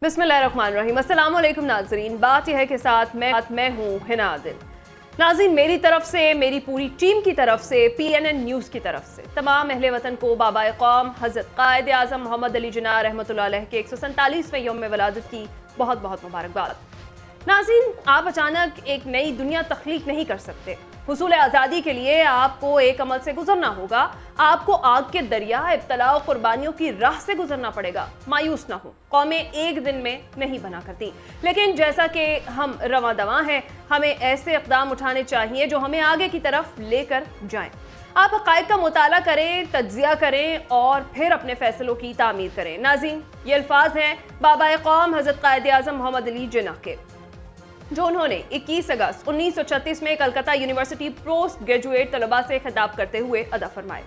बिस्मिल्लाहिर्रहमानिर्रहीम। अस्सलाम वालेकुम नाज़रीन। बात यह है कि साथ मैं हूँ हिना आदिल। नाज़रीन, मेरी तरफ से, मेरी पूरी टीम की तरफ से, PNN न्यूज़ की तरफ से तमाम अहले वतन को बाबाए कौम हज़रत क़ायद आज़म मोहम्मद अली जिन्ना रहमतुल्लाह अलैह के 147वें यौम वलादत की बहुत बहुत मुबारकबाद। नाज़रीन, आप अचानक एक नई दुनिया तख्लीक नहीं कर सकते। हुसूल आज़ादी के लिए आपको एक अमल से गुजरना होगा। आपको आग के दरिया, इब्तला और कुर्बानियों की राह से गुजरना पड़ेगा। मायूस ना हो, कौमें एक दिन में नहीं बना करती, लेकिन जैसा कि हम रवां दवां हैं, हमें ऐसे इक़दाम उठाने चाहिए जो हमें आगे की तरफ लेकर जाएं। आप हक़ाइक़ का मुताला करें, तज्ज़िया करें और फिर अपने फैसलों की तामीर करें। नाज़रीन, ये अल्फाज हैं बाबाए कौम हज़रत क़ायद आज़म मोहम्मद अली जिन्ना के, जो उन्होंने 21 अगस्त 1936 में कलकत्ता यूनिवर्सिटी पोस्ट ग्रेजुएट तलबा से खिताब करते हुए अदा फरमाए।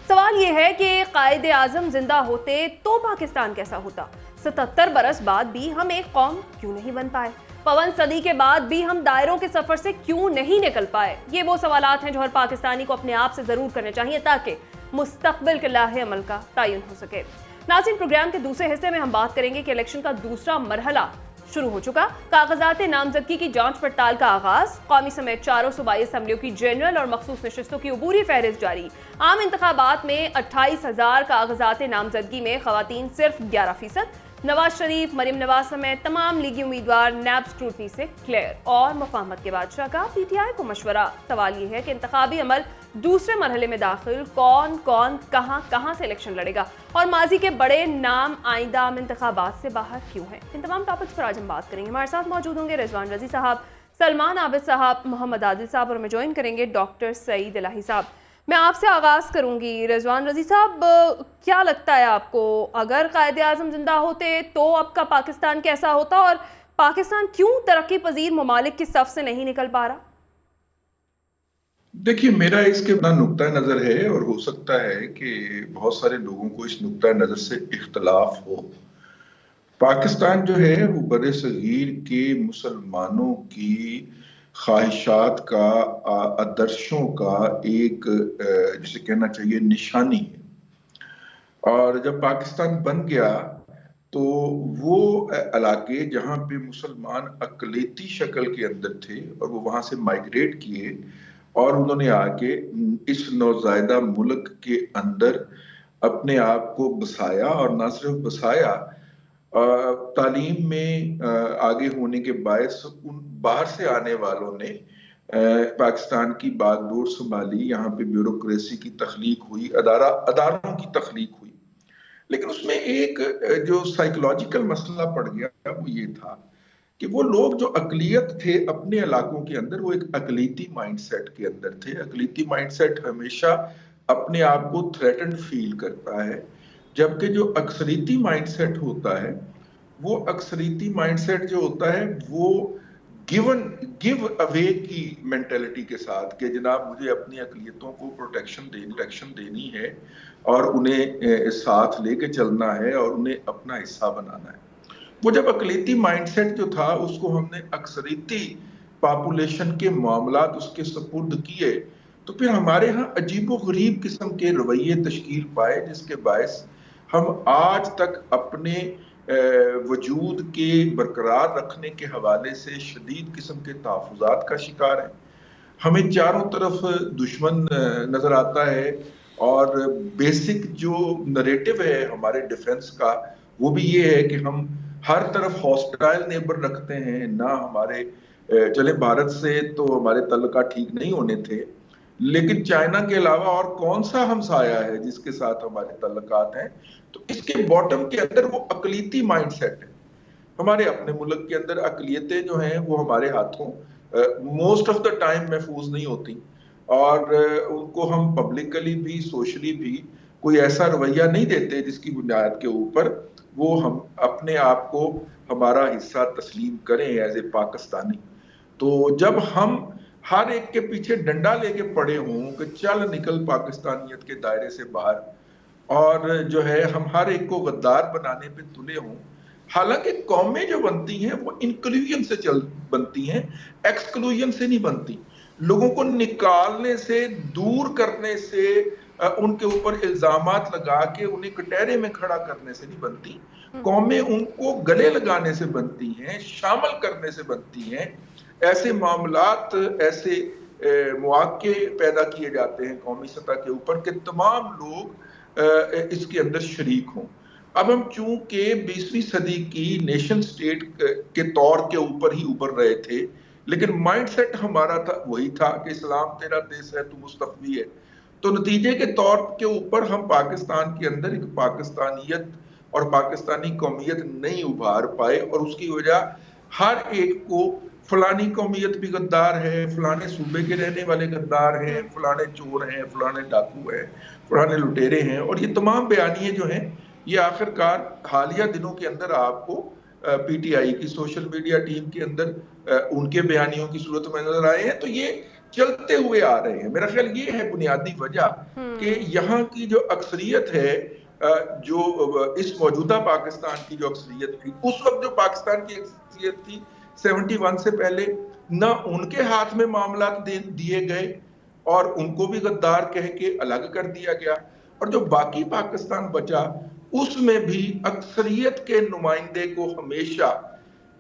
सवाल यह है कि क़ायद आज़म जिंदा होते तो पाकिस्तान कैसा होता? 77 बरस बाद भी हम एक कौम क्यों नहीं बन पाए? 52 सदी के बाद भी हम दायरों के सफर से क्यों नहीं निकल पाए? ये वो सवालात हैं जो हर पाकिस्तानी को अपने आप से जरूर करने चाहिए ताकि मुस्तकबिल के लाहे अमल का तयन हो सके। नाज़रीन, प्रोग्राम के दूसरे हिस्से में हम बात करेंगे कि इलेक्शन का दूसरा मरहला शुरू हो चुका, कागजात नामजदगी की जांच पड़ताल का आगाज, कौमी समेत चारों सूबाई असम्बलियों की जनरल और मखसूस नशिस्तों की अबूरी फहरिस्त जारी। आम इंतखाबात में 28,000 कागजात नामजदगी में खवातीन सिर्फ 11%। नवाज शरीफ, मरीम नवाज समेत तमाम लीगी उम्मीदवार नैब स्क्रूटनी से क्लियर। और मुफाहमत के बादशाह का PTI को मशवरा। सवाल यह है कि इंतखाबी अमल दूसरे मरहले में दाखिल कौन कौन कहां से इलेक्शन लड़ेगा और माजी के बड़े नाम आइंदा आम इंतखाबात से बाहर क्यों हैं? इन तमाम टॉपिक्स पर आज हम बात करेंगे। हमारे साथ मौजूद होंगे रिजवान रजी साहब, सलमान आबिद साहब, मोहम्मद आदिल साहब और हमें ज्वाइन करेंगे डॉक्टर सईद इलाही साहब। मैं आपसे आगाज़ करूंगी। रिजवान रजी साहब, क्या लगता है आपको, अगर क़ायद आज़म जिंदा होते तो अब का पाकिस्तान कैसा होता और पाकिस्तान क्यों तरक्की पजीर ममालिक की सफ से नहीं निकल पा रहा? देखिए, मेरा इसके अपना नुक्ता नज़र है और हो सकता है कि बहुत सारे लोगों को इस नुक्ता नज़र से इख्तलाफ हो। पाकिस्तान जो है वो बड़े सगीर के मुसलमानों की ख्वाहिशात का, आदर्शों का एक जिसे कहना चाहिए निशानी है। और जब पाकिस्तान बन गया तो वो इलाके जहाँ पे मुसलमान अकलेती शक्ल के अंदर थे और वो वहां से माइग्रेट किए और उन्होंने आके इस नौज़ायदा मुल्क के अंदर अपने आप को बसाया, और ना सिर्फ बसाया, तालीम में आगे होने के बायस उन बाहर से आने वालों ने पाकिस्तान की बागडोर संभाली। यहाँ पे ब्यूरोक्रेसी की तख्लीक हुई, अदारों की तख्लीक हुई। लेकिन उसमें एक जो साइकोलॉजिकल मसला पड़ गया वो ये था कि वो लोग जो अकलियत थे अपने इलाकों के अंदर, वो एक अकलीती माइंडसेट के अंदर थे। अकलीती माइंडसेट हमेशा अपने आप को थ्रेटन्ड फील करता है, जबकि जो अक्सरीती माइंडसेट होता है, वो अक्सरीती माइंडसेट जो होता है वो गिव अवे की मेंटेलिटी के साथ कि जनाब मुझे अपनी अकलियतों को प्रोटेक्शन देनी है और उन्हें साथ लेके चलना है और उन्हें अपना हिस्सा बनाना है। वो जब अकलीती माइंडसेट जो था उसको हमने अक्सरीती पॉपुलेशन के मामलात उसके सुपुर्द किए, तो फिर हमारे यहाँ अजीबो गरीब किस्म के रवैये तश्कील पाए, जिसके बायस हम आज तक अपने वजूद के बरकरार रखने के हवाले से शदीद किस्म के तहफ़्फ़ुज़ात का शिकार है। हमें चारों तरफ दुश्मन नजर आता है और बेसिक जो नरेटिव है हमारे डिफेंस का वो भी ये है कि हम हर तरफ हॉस्टाइल नेबर रखते हैं। ना हमारे चले भारत से तो हमारे तल्लुकात ठीक नहीं होने थे, लेकिन चाइना के अलावा और कौन सा हमसाया है जिसके साथ हमारे तल्लुकात हैं? तो इसके बॉटम के अंदर वो अकलीती माइंडसेट है। हमारे अपने मुल्क के अंदर अकलियतें जो हैं वो हमारे हाथों मोस्ट ऑफ द टाइम महफूज नहीं होती, और उनको हम पब्लिकली भी सोशली भी कोई ऐसा रवैया नहीं देते जिसकी बुनियाद के ऊपर वो हम अपने आप को हमारा हिस्सा तस्लीम करें एज ए पाकिस्तानी। तो जब हम हर एक के पीछे डंडा लेके पड़े हों कि चल निकल पाकिस्तानियत के दायरे से बाहर, और जो है हम हर एक को गद्दार बनाने पे तुले हों, हालांकि कौमें जो बनती हैं वो इंक्लूजन से बनती हैं, एक्सक्लूजन से नहीं बनती। लोगों को निकालने से, दूर करने से, उनके ऊपर इल्जामात लगा के उन्हें कटहरे में खड़ा करने से नहीं बनती। कौमें उनको गले लगाने से बनती हैं, शामिल करने से बनती हैं। ऐसे मामलात, ऐसे मौके पैदा किए जाते हैं कौमी सतह के ऊपर कि तमाम लोग इसके अंदर शरीक हों। अब हम चूंकि 20वीं सदी की नेशन स्टेट के तौर के ऊपर ही उभर रहे थे, लेकिन माइंडसेट हमारा था वही था कि इस्लाम तेरा देश है, तू मुस्तफी है। तो नतीजे के तौर के ऊपर हम पाकिस्तान के अंदर एक पाकिस्तानियत और पाकिस्तानी कौमियत नहीं उभार पाए, और उसकी वजह हर एक को फलानी कौमियत भी गद्दार है, फलाने सूबे के रहने वाले गद्दार हैं, फलाने चोर हैं, फलाने डाकू हैं, फलाने लुटेरे हैं, और ये तमाम बयानिए जो हैं ये आखिरकार हालिया दिनों के अंदर आपको पीटीआई की सोशल मीडिया टीम के अंदर उनके बयानियों की सूरत में नजर आए हैं। तो ये चलते हुए आ रहे हैं। मेरा ख्याल ये है बुनियादी वजह कि यहाँ की जो अक्सरियत है, जो इस मौजूदा पाकिस्तान की जो अक्सरियत थी, उस वक्त जो पाकिस्तान की अक्सरियत थी 71 से पहले, ना उनके हाथ में मामला दिए गए और उनको भी गद्दार कह के अलग कर दिया गया, और जो बाकी पाकिस्तान बचा उसमें भी अक्सरियत के नुमाइंदे को हमेशा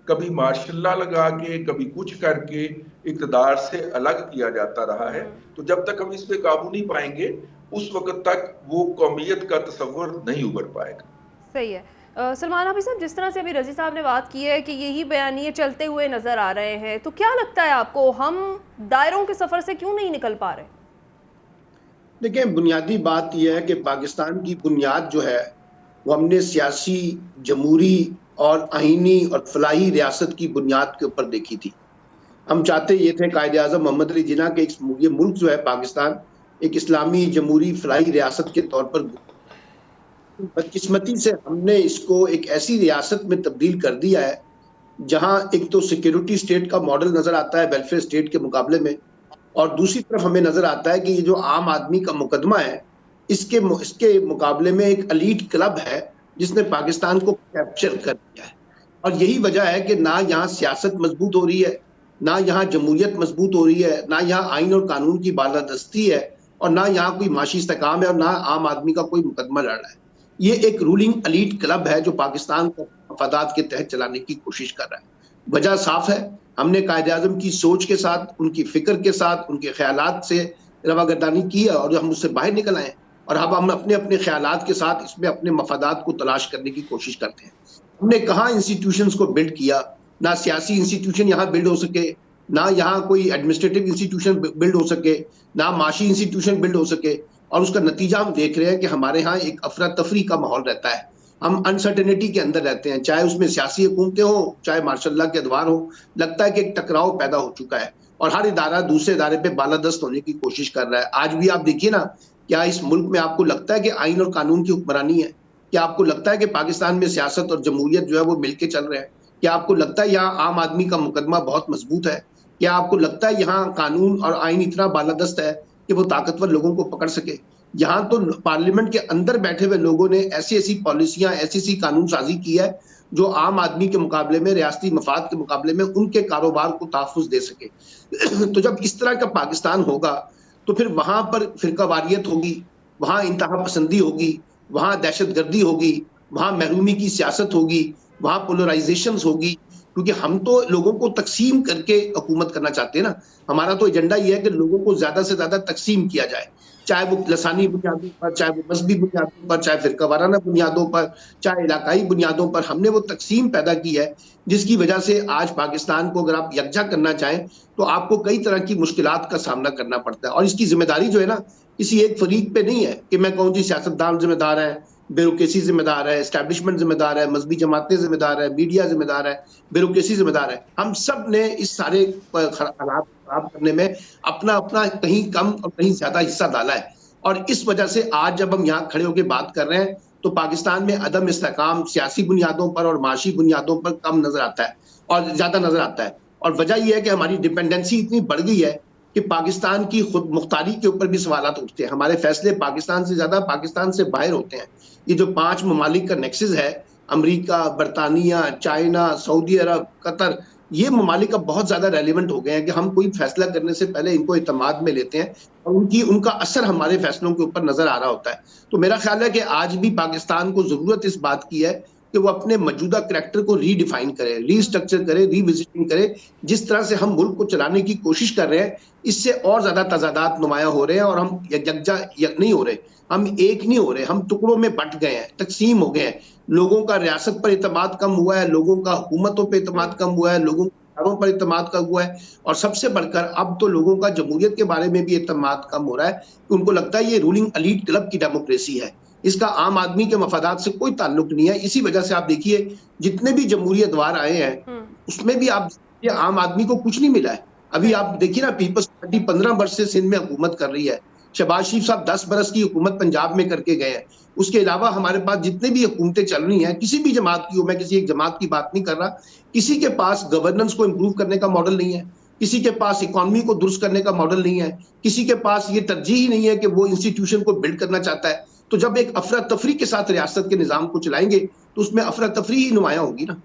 कभी मार्शल लॉ लगा के, कभी कुछ करके इक़्तिदार से अलग किया जाता रहा है। तो जब तक हम इस पे काबू नहीं पाएंगे उस वक्त तक वो कौमियत का तस्वर नहीं उभर पाएगा। सही है। सलमान हाफिज साहब, जिस तरह से अभी रजी साहब ने बात की है कि यही बयानिए चलते हुए नजर आ रहे हैं, तो क्या लगता है आपको हम दायरों के सफर से क्यों नहीं निकल पा रहे? देखिए, बुनियादी बात यह है कि पाकिस्तान की बुनियाद जो है वो हमने सियासी, जमहूरी और आईनी और फलाही रियासत की बुनियाद के ऊपर देखी थी। हम चाहते ये थे कायदे आज़म मोहम्मद अली जिन्ना के ये मुल्क जो है पाकिस्तान एक इस्लामी, जमहूरी, फलाही रियासत के तौर पर, बदकिस्मती से हमने इसको एक ऐसी रियासत में तब्दील कर दिया है जहां एक तो सिक्योरिटी स्टेट का मॉडल नजर आता है वेलफेयर स्टेट के मुकाबले में, और दूसरी तरफ हमें नजर आता है कि ये जो आम आदमी का मुकदमा है इसके मुकाबले में एक एलीट क्लब है जिसने पाकिस्तान को कैप्चर कर दिया है। और यही वजह है कि ना यहाँ सियासत मजबूत हो रही है, ना यहाँ जमहूरियत मजबूत हो रही है, ना यहाँ आइन और कानून की बालादस्ती है, और ना यहाँ कोई माशी इस्तेकाम है, और ना आम आदमी का कोई मुकदमा लड़ रहा है। ये एक रूलिंग एलीट क्लब है जो पाकिस्तान को मफादात के तहत चलाने की कोशिश कर रहा है। वजह साफ है, हमने कायदे आज़म की सोच के साथ, उनकी फिक्र के साथ, उनके ख्यालात से रवागर्दानी की है और हम उससे बाहर निकल आए, और अब हम अपने अपने ख्यालात के साथ इसमें अपने मफादात को तलाश करने की कोशिश करते हैं। हमने कहाँ इंस्टीट्यूशंस को बिल्ड किया, ना सियासी इंस्टीट्यूशन यहाँ बिल्ड हो सके, ना यहाँ कोई एडमिनिस्ट्रेटिव इंस्टीट्यूशन बिल्ड हो सके, ना माशी इंस्टीट्यूशन बिल्ड हो सके, और उसका नतीजा हम देख रहे हैं कि हमारे यहाँ एक अफरा तफरी का माहौल रहता है। हम अनसर्टेनिटी के अंदर रहते हैं, चाहे उसमें सियासी हुकूमतें हो, चाहे मार्शल लॉ के अदवार हो। लगता है कि एक टकराव पैदा हो चुका है और हर इदारा दूसरे इदारे पे बालादस्त होने की कोशिश कर रहा है। आज भी आप देखिए ना, क्या इस मुल्क में आपको लगता है कि आइन और कानून की हुक्मरानी है? क्या आपको लगता है कि पाकिस्तान में सियासत और जमहूरियत जो है वो मिलके चल रहे हैं? क्या आपको लगता है यहाँ आम आदमी का मुकदमा बहुत मजबूत है? क्या आपको लगता है यहाँ कानून और आइन इतना बालादस्त है कि वो ताकतवर लोगों को पकड़ सके? यहाँ तो पार्लियामेंट के अंदर बैठे हुए लोगों ने ऐसी ऐसी पॉलिसियां, ऐसी ऐसी कानून साजी की है जो आम आदमी के मुकाबले में, रियासती मफाद के मुकाबले में उनके कारोबार को तहफ़्फ़ुज़ दे सके। तो जब इस तरह का पाकिस्तान होगा तो फिर वहां पर फिरकावारियत होगी, वहां इंतहा पसंदी होगी, वहां दहशतगर्दी होगी, वहां महरूमी की सियासत होगी, वहां पोलराइजेशन होगी, क्योंकि हम तो लोगों को तकसीम करके हुकूमत करना चाहते हैं ना। हमारा तो एजेंडा ये है कि लोगों को ज्यादा से ज्यादा तकसीम किया जाए, चाहे वो लसानी बुनियादों पर, चाहे वो मजहबी बुनियादों पर, चाहे फिरकावाराना बुनियादों पर, चाहे इलाकाई बुनियादों पर। हमने वो तकसीम पैदा की है जिसकी वजह से आज पाकिस्तान को अगर आप यकजा करना चाहें तो आपको कई तरह की मुश्किलात का सामना करना पड़ता है। और इसकी जिम्मेदारी जो है ना, किसी एक फरीक पे नहीं है कि मैं कौन सी सियासतदान जिम्मेदार है, ब्यूरोक्रेसी जिम्मेदार है, एस्टैब्लिशमेंट जिम्मेदार है, मजहबी जमातें जिम्मेदार है, मीडिया जिम्मेदार है, ब्यूरोक्रेसी जिम्मेदार है। हम सब ने इस सारे हालात खराब करने में अपना अपना कहीं कम और कहीं ज्यादा हिस्सा डाला है। और इस वजह से आज जब हम यहाँ खड़े होकर बात कर रहे हैं तो पाकिस्तान में अदम इस्तेकाम सियासी बुनियादों पर और माशी बुनियादों पर कम नजर आता है और ज्यादा नजर आता है। और वजह यह है कि हमारी डिपेंडेंसी इतनी बढ़ गई है कि पाकिस्तान की खुद मुख्तारी के ऊपर भी सवालात उठते हैं। हमारे फैसले पाकिस्तान से ज्यादा पाकिस्तान से बाहर होते हैं। ये जो 5 ममालिक का नेक्सस है, अमेरिका, बरतानिया, चाइना, सऊदी अरब, कतर, ये ममालिक अब बहुत ज्यादा रेलिवेंट हो गए हैं कि हम कोई फैसला करने से पहले इनको इत्मीनान में लेते हैं और उनका असर हमारे फैसलों के ऊपर नजर आ रहा होता है। तो मेरा ख्याल है कि आज भी पाकिस्तान को जरूरत इस बात की है कि वो अपने मौजूदा करैक्टर को रीडिफाइन करे, रीस्ट्रक्चर करे, रीविजिटिंग करे। जिस तरह से हम मुल्क को चलाने की कोशिश कर रहे हैं, इससे और ज्यादा तजादात नुमाया हो रहे हैं और हम यकजा नहीं हो रहे, हम एक नहीं हो रहे, हम टुकड़ों में बट गए हैं, तकसीम हो गए हैं। लोगों का रियासत पर इत्मीनान कम हुआ है, लोगों का हुकूमतों पर इत्मीनान कम हुआ है, लोगों का पर इत्मीनान कम हुआ है, और सबसे बढ़कर अब तो लोगों का जमहूरियत के बारे में भी इत्मीनान कम हो रहा है कि उनको लगता है ये रूलिंग एलीट क्लब की डेमोक्रेसी है, इसका आम आदमी के मफादात से कोई ताल्लुक नहीं है। इसी वजह से आप देखिए जितने भी जमहूरियत वार आए हैं उसमें भी आप आम आदमी को कुछ नहीं मिला है। अभी आप देखिए ना, पीपल्स पार्टी 15 वर्ष से सिंध में हुकूमत कर रही है, शहबाज शरीफ साहब 10 बरस की हुकूमत पंजाब में करके गए हैं। उसके अलावा हमारे पास जितने भी हुकूमतें चल रही हैं, किसी भी जमात की हो, मैं किसी एक जमात की बात नहीं कर रहा, किसी के पास गवर्नेंस को इंप्रूव करने का मॉडल नहीं है, किसी के पास इकोनॉमी को दुरुस्त करने का मॉडल नहीं है, किसी के पास ये तरजीह ही नहीं है कि वो इंस्टीट्यूशन को बिल्ड करना चाहता है। तो जब एक अफरा तफरी के साथ रियासत के निजाम को चलाएंगे तो उसमें अफरा तफरी ही नुमाया होगी ना।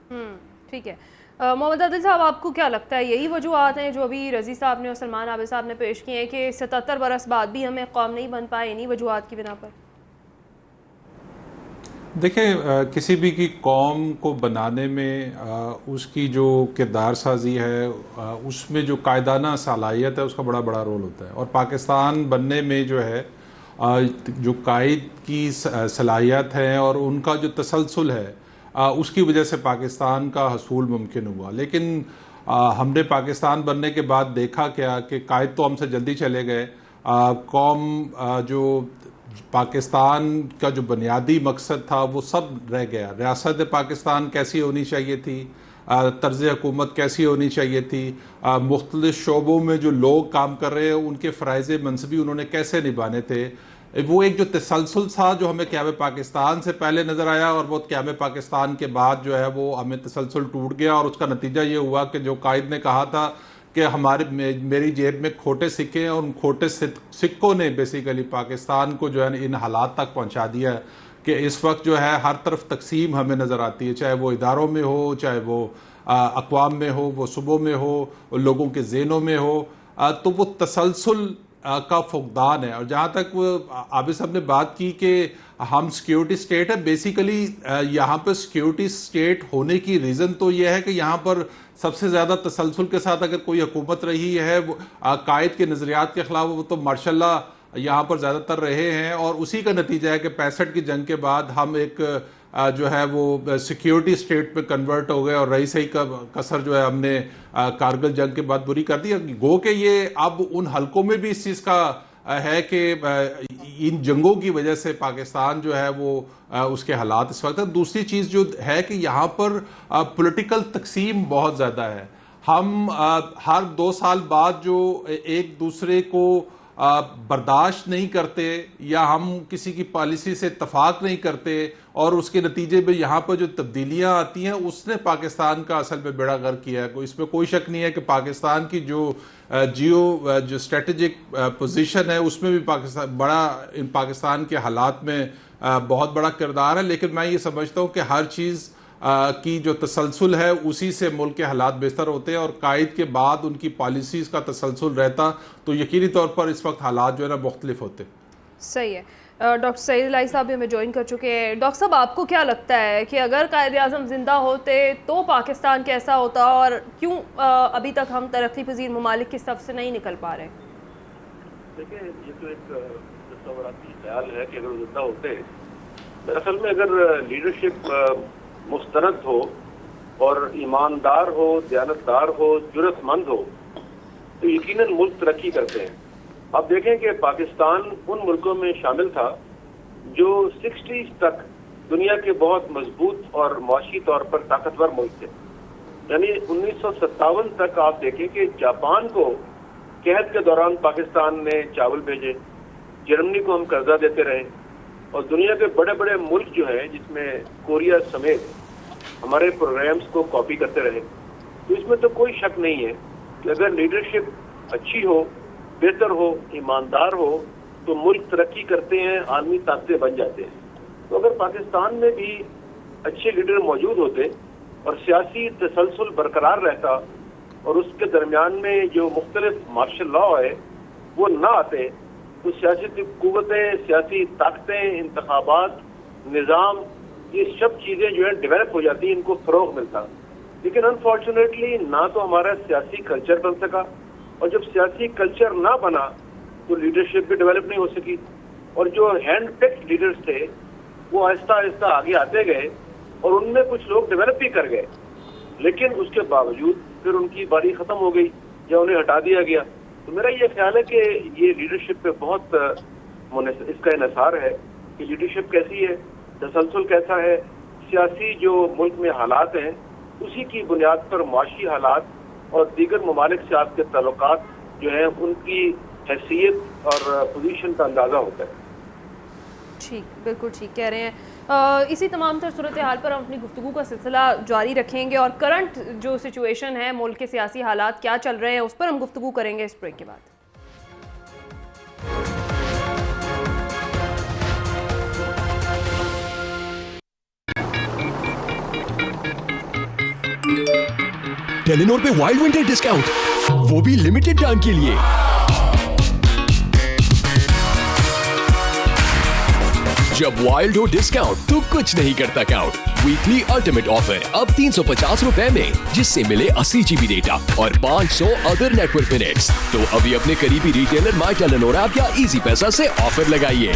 ठीक है। मोहम्मद आदिल साहब, आपको क्या लगता है यही वजूहत हैं जो अभी रजी साहब ने और सलमान आबिद साहब ने पेश किए हैं कि 77 बरस बाद भी हमें कौम नहीं बन पाए, इन्हीं वजूहत की बिना पर? देखिए, किसी भी की कौम को बनाने में उसकी जो किरदार साजी है, उसमें जो कायदाना सलाहियत है, उसका बड़ा बड़ा रोल होता है। और पाकिस्तान बनने में जो है जो कायद की सलाहियत है और उनका जो तसलसल है, उसकी वजह से पाकिस्तान का हसूल मुमकिन हुआ। लेकिन हमने पाकिस्तान बनने के बाद देखा क्या कि कायद तो हमसे जल्दी चले गए। कौम जो पाकिस्तान का जो बुनियादी मकसद था वो सब रह गया। रियासत पाकिस्तान कैसी होनी चाहिए थी, तर्ज हुकूमत कैसी होनी चाहिए थी, मुख्तलिफ शोबों में जो लोग काम कर रहे हैं उनके फ़राइज़ मनसबी उन्होंने कैसे निभाने थे, वो एक जो तसलसल था जो हमें क़याम पाकिस्तान से पहले नज़र आया और वो क़याम पाकिस्तान के बाद जो है वो हमें तसलसल टूट गया। और उसका नतीजा ये हुआ कि जो कायद ने कहा था कि मेरी जेब में खोटे सिक्के हैं, और उन खोटे सिक्कों ने बेसिकली पाकिस्तान को जो है इन हालात तक पहुंचा दिया कि इस वक्त जो है हर तरफ तकसीम हमें नज़र आती है, चाहे वो इदारों में हो, चाहे वो अक़वाम में हो, वो सूबों में हो, लोगों के ज़हनों में हो। तो वो तसलसल का फुकदान है। और जहाँ तक वो आबिद साहब ने बात की कि हम सिक्योरिटी स्टेट है, बेसिकली यहाँ पर सिक्योरिटी स्टेट होने की रीज़न तो ये है कि यहाँ पर सबसे ज़्यादा तसलसल के साथ अगर कोई हुकूमत रही है वो कायद के नज़रियात के ख़िलाफ़, वो तो मार्शल्लाह यहाँ पर ज़्यादातर रहे हैं। और उसी का नतीजा है कि 65 की जंग के बाद हम एक जो है वो सिक्योरिटी स्टेट पे कन्वर्ट हो गए और रही सही का कसर जो है हमने कारगिल जंग के बाद बुरी कर दी। गो के ये अब उन हलकों में भी इस चीज़ का है कि इन जंगों की वजह से पाकिस्तान जो है वो उसके हालात इस वक्त है। दूसरी चीज़ जो है कि यहाँ पर पॉलिटिकल तकसीम बहुत ज़्यादा है। हम हर 2 साल बाद जो एक दूसरे को बर्दाश्त नहीं करते या हम किसी की पॉलिसी से इत्तफाक नहीं करते और उसके नतीजे में यहाँ पर जो तब्दीलियाँ आती हैं उसने पाकिस्तान का असल में बेड़ा गर्क किया है। इसमें कोई शक नहीं है कि पाकिस्तान की जो जो स्ट्रेटेजिक पोजीशन है उसमें भी पाकिस्तान के हालात में बहुत बड़ा किरदार है। लेकिन मैं ये समझता हूँ कि हर चीज़ की जो तसलसल है उसी से मुल्क के हालात बेहतर होते हैं, और कायद के बाद उनकी पॉलिसीज़ का तसलसल रहता तो यकीनी तौर पर इस वक्त हालात जो है ना मुख्तलिफ होते। सही है। डॉक्टर सईद इलाही साहब भी हमें ज्वाइन कर चुके हैं। डॉक्टर साहब, आपको क्या लगता है कि अगर कायद आज़म जिंदा होते तो पाकिस्तान कैसा होता, और क्यों अभी तक हम तरक्की पजीर ममालिक की सफ से नहीं निकल पा रहे? देखिए, ये तो एक बड़ा ख्याल है कि अगर जिंदा होते, दरअसल में अगर लीडरशिप मुस्तरद हो और ईमानदार हो, दयानतदार हो, जुर्रतमंद हो, तो यकीनन मुल्क तरक्की करते हैं। अब देखें कि पाकिस्तान उन मुल्कों में शामिल था जो 60s तक दुनिया के बहुत मजबूत और मुआशी तौर पर ताकतवर मुल्क थे। यानी 1957 तक आप देखें कि जापान को कहत के दौरान पाकिस्तान ने चावल भेजे, जर्मनी को हम कर्जा देते रहे, और दुनिया के बड़े बड़े मुल्क जो हैं जिसमें कोरिया समेत हमारे प्रोग्राम्स को कॉपी करते रहे। तो इसमें तो कोई शक नहीं है कि अगर लीडरशिप अच्छी हो, बेहतर हो, ईमानदार हो, तो मुल्क तरक्की करते हैं, आलमी ताकतें बन जाते हैं। तो अगर पाकिस्तान में भी अच्छे लीडर मौजूद होते और सियासी तसलसल बरकरार रहता और उसके दरमियान में जो मुख्तलिफ मार्शल लॉ है वो ना आते, तो सियासी कुव्वतें, सियासी ताकतें, इंतखाबात, निज़ाम, ये सब चीज़ें जो है डेवलप हो जाती, इनको फ़रोग मिलता। लेकिन अनफॉर्चुनेटली ना तो हमारा सियासी कल्चर बन सका, और जब सियासी कल्चर ना बना तो लीडरशिप भी डेवलप नहीं हो सकी, और जो हैंड पिक्ड लीडर्स थे वो आहिस्ता आहिस्ता आगे आते गए और उनमें कुछ लोग डेवलप भी कर गए, लेकिन उसके बावजूद फिर उनकी बारी ख़त्म हो गई या उन्हें हटा दिया गया। तो मेरा ये ख्याल है कि ये लीडरशिप पे बहुत इसका इन्हिसार है कि लीडरशिप कैसी है, तसलसल कैसा है, सियासी जो मुल्क में हालात हैं उसी की बुनियाद पर मुआशी हालात और दीगर ममालिक से आपके ताल्लुकात जो हैं उनकी हैसियत और पोजीशन का अंदाज़ा होता है। ठीक, बिल्कुल ठीक कह रहे हैं। इसी तमाम तर सूरत हाल पर हम अपनी गुफ्तगू का सिलसिला जारी रखेंगे और करंट जो सिचुएशन है, मुल्क के सियासी हालात क्या चल रहे हैं, उस पर हम गुफ्तगू करेंगे इस ब्रेक के बाद। टेलीनॉर पे वाइल्ड विंटर डिस्काउंट, वो भी लिमिटेड टाइम के लिए। जब वाइल्ड हो डिस्काउंट तो कुछ नहीं करता काउंट। वीकली अल्टीमेट ऑफर अब 350 रुपए में, जिससे मिले 80 GB डेटा और 500 अदर नेटवर्क मिनट्स। तो अभी अपने करीबी रिटेलर माई टेलीनॉर ऐप या इजी पैसा से ऑफर लगाइए।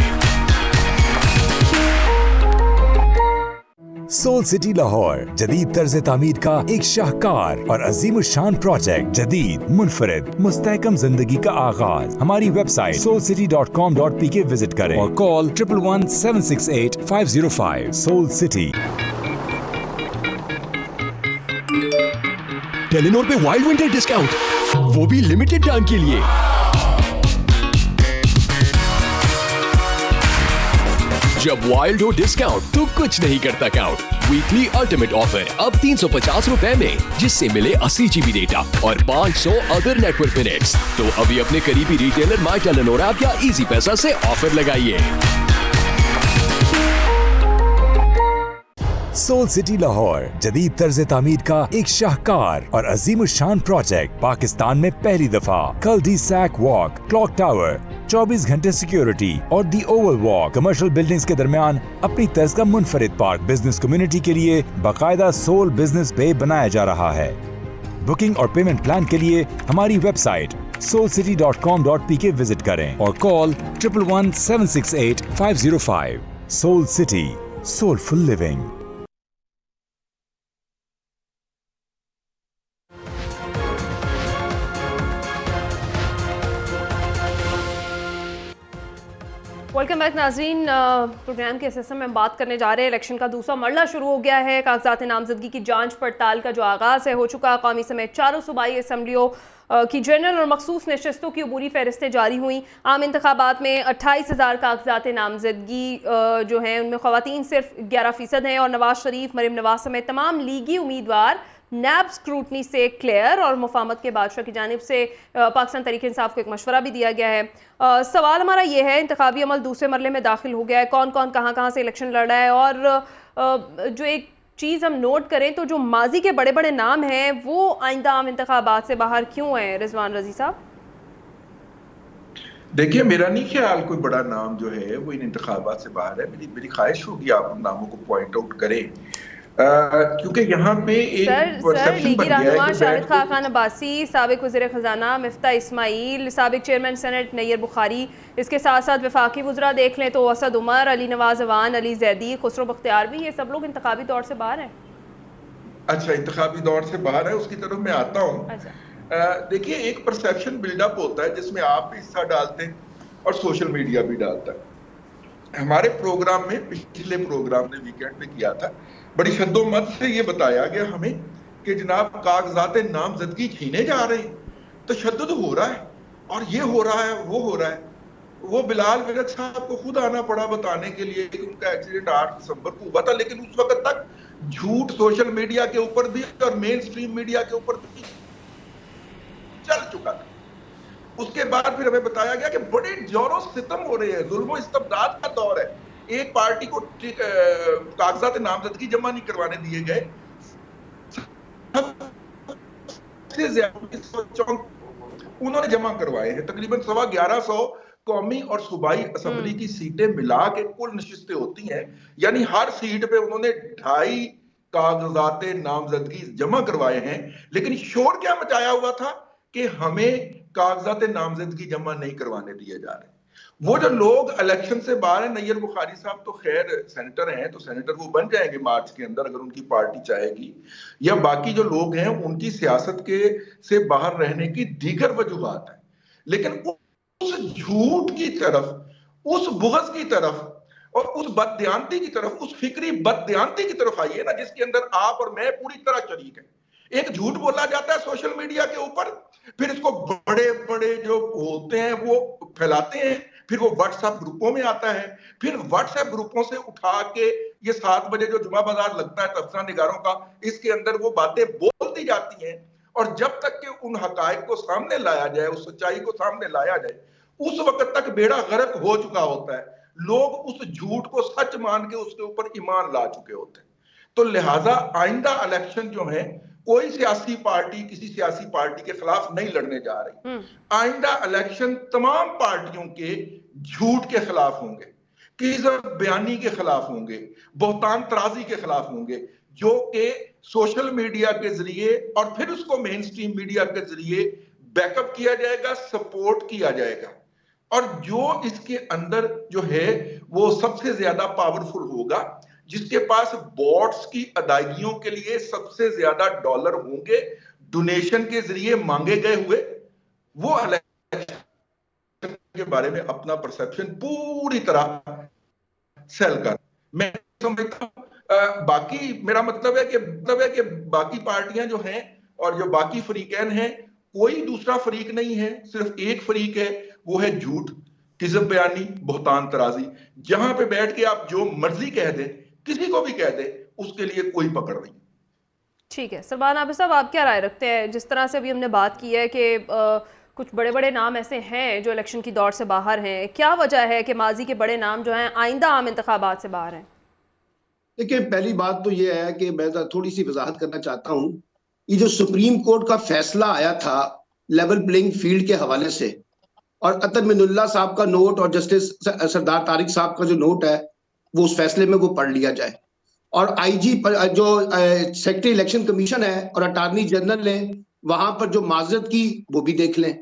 सोल सिटी लाहौर जदीद तर्ज तामीर का एक शाहकार और अजीम शान प्रोजेक्ट, जदीद, मुनफरिद, मुस्तहकम जिंदगी का आगाज। हमारी वेबसाइट soulcity.com.pk विजिट करें और कॉल 111-768-505। Soul city. टेलीनॉर पे वाइल्ड विंटर डिस्काउंट, वो भी लिमिटेड टाइम के लिए। जब वाइल्ड हो डिस्काउंट तो कुछ नहीं करता काउंट। वीकली अल्टीमेट ऑफर अब 350 रुपए में, जिससे मिले 80 GB डेटा और 500 अदर नेटवर्क मिनट्स। तो अभी अपने करीबी रिटेलर माई टेलीनॉर ऐप या इजी पैसा से ऑफर लगाइए। सोल सिटी लाहौर जदीद तर्ज तामीर का एक शाहकार और अजीम शान प्रोजेक्ट, पाकिस्तान में पहली दफा। Cul de sac walk, clock tower, 24 घंटे सिक्योरिटी और the oval walk commercial buildings के दरमियान अपनी तर्ज का मुनफरिद पार्क बिजनेस कम्युनिटी के लिए बाकायदा सोल बिजनेस बे बनाया जा रहा है। बुकिंग और पेमेंट प्लान के लिए हमारी वेबसाइट soulcity.com.pk विजिट करें और call 111-768-505। Soul city, soulful living. Welcome back नाजरीन। प्रोग्राम के हिस्से में हम बात करने जा रहे हैं, इलेक्शन का दूसरा मरला शुरू हो गया है। कागजात नामजदगी की जांच पड़ताल का जो आगाज़ है हो चुका। कौमी समेत चारों सूबाई असम्बलियों की जनरल और मखसूस नशस्तों की अबूरी फहरिस्तें जारी हुई। आम इंतखाबात में 28,000 कागजात नामजदगी जो हैं उनमें ख़वातीन सिर्फ 11% हैं और नवाज शरीफ, मरीम नवाज समेत तमाम लीगी उम्मीदवार नैब स्क्रूटनी से क्लियर। और मुफाहमत के बादशाह की जानिब से पाकिस्तान तहरीक इंसाफ को एक मशवरा भी दिया गया है। सवाल हमारा ये है, इंतखाबी अमल दूसरे मरले में दाखिल हो गया है, कौन कौन कहाँ से इलेक्शन लड़ रहा है, और जो एक चीज़ हम नोट करें तो जो माजी के बड़े बड़े नाम हैं वो आइंदा आम इंतखाबात से बाहर क्यों हैं? रिजवान रजी साहब। देखिए, मेरा नहीं ख्याल कोई बड़ा नाम जो है वो इन इंतखाबात से बाहर है। मेरी ख्वाहिश होगी आप उन नामों को पॉइंट आउट करें, क्योंकि यहाँ पे एक लीगी रहनुमा शाहिद खान अब्बासी, साबिक वज़ीर ख़ज़ाना मिफ्ता इस्माइल, साबिक चेयरमैन सेनेट नैयर बुखारी, इसके साथ साथ वफाकी वज़रा देख लें तो असद उमर, अली नवाज अवान, अली जैदी, खुसरो बख्तियार भी, ये सब लोग इंतखाबी दौर से बाहर हैं। अच्छा, इंतखाबी दौर से बाहर है, उसकी तरफ मैं आता हूँ। देखिए, एक परसेप्शन बिल्डअप होता है जिसमें आप भी हिस्सा डालते हैं और सोशल मीडिया भी डालता है। हमारे प्रोग्राम में, पिछले प्रोग्राम ने वीकेंड में किया था, बड़ी शद्दोमत से ये बताया गया हमें कि जनाब कागजात नामजदगी छीने जा रहे हैं, तशद्दुद हो रहा है और ये हो रहा है, वो हो रहा है। वो बिलाल विरक साहब को खुद आना पड़ा बताने के लिए कि उनका एक्सीडेंट 8 दिसंबर को हुआ था, लेकिन उस वक्त तक झूठ सोशल मीडिया के ऊपर भी और मेन स्ट्रीम मीडिया के ऊपर भी चल चुका था। उसके बाद फिर हमें बताया गया कि बड़े जोरों सितम हो रहे हैं, जुल्म इस्तबदाद का दौर है, एक पार्टी को कागजात नामजदगी जमा नहीं करवाने दिए गए, सबसे ज्यादा उन्होंने जमा करवाए हैं। तकरीबन 1150 कौमी और सूबाई असेंबली की सीटें मिला के कुल नशिस्तें होती हैं, यानी हर सीट पे उन्होंने 2.5 कागजात नामजदगी जमा करवाए हैं। लेकिन शोर क्या मचाया हुआ था कि हमें कागजात नामजदगी जमा नहीं करवाने दिए जा रहे। वो जो लोग इलेक्शन से बाहर हैं, नैयर बुखारी साहब तो खैर सेनेटर हैं, तो सेनेटर वो बन जाएंगे मार्च के अंदर अगर उनकी पार्टी चाहेगी, या बाकी जो लोग हैं उनकी सियासत के से बाहर रहने की दीगर वजूहात है। लेकिन उस झूठ की तरफ, उस बुग़्ज़ की तरफ और उस बददियानती की तरफ, उस फिक्री बददियानती की तरफ आइए ना, जिसके अंदर आप और मैं पूरी तरह शरीक हैं। एक झूठ बोला जाता है सोशल मीडिया के ऊपर, फिर इसको बड़े बड़े जो होते हैं वो फैलाते हैं, फिर वो व्हाट्सएप ग्रुपों में आता है, फिर व्हाट्सएप ग्रुपों से उठा के ये 7 बजे जो जुमा बाजार लगता है तबसरा निगारों का, इसके अंदर वो बातें बोल दी जाती हैं। और जब तक कि उन हकायक को सामने लाया जाए, उस सच्चाई को सामने लाया जाए, उस वक्त तक बेड़ा गर्क हो चुका होता है। लोग उस झूठ को सच मान के उसके ऊपर ईमान ला चुके होते हैं। तो लिहाजा आइंदा इलेक्शन जो है, कोई सियासी पार्टी किसी सियासी पार्टी के खिलाफ नहीं लड़ने जा रही। आइंदा इलेक्शन तमाम पार्टियों के झूठ के खिलाफ होंगे, किज़्ब बयानी के खिलाफ होंगे, बहतान तराजी के खिलाफ होंगे, जो कि सोशल मीडिया के जरिए और फिर उसको मेन स्ट्रीम मीडिया के जरिए बैकअप किया जाएगा, सपोर्ट किया जाएगा। और जो इसके अंदर जो है वो सबसे ज्यादा पावरफुल होगा, जिसके पास बॉट्स की अदायगियों के लिए सबसे ज्यादा डॉलर होंगे डोनेशन के जरिए मांगे गए हुए, वो इलेक्शन के बारे में अपना परसेप्शन पूरी तरह सेल कर। मैं समझता हूं बाकी मेरा मतलब है कि बाकी पार्टियां जो हैं और जो बाकी फरीकैन हैं, कोई दूसरा फरीक नहीं है, सिर्फ एक फरीक है, वो है झूठ, किज़्ब बयानी, बहतान तराजी। जहां पे बैठ के आप जो मर्जी कह दें, किसी को भी कह दे, उसके लिए कोई पकड़ नहीं। ठीक है सलमान आबिद साहब, आप क्या राय रखते हैं? जिस तरह से अभी हमने बात की है कि कुछ बड़े बड़े नाम ऐसे हैं जो इलेक्शन की दौड़ से बाहर हैं, क्या वजह है कि माजी के बड़े नाम जो हैं आइंदा आम इंतखाबात से बाहर हैं? देखिए, पहली बात तो ये है कि मैं थोड़ी सी वजाहत करना चाहता हूँ। ये जो सुप्रीम कोर्ट का फैसला आया था लेवल प्लेइंग फील्ड के हवाले से, और अतर मिनुल्लाह साहब का नोट और जस्टिस सरदार तारिक साहब का जो नोट है, वो उस फैसले में वो पढ़ लिया जाए। और आईजी जो सेक्रेटरी इलेक्शन कमीशन है और अटॉर्नी जनरल ने वहां पर जो माजरत की, वो भी देख लें।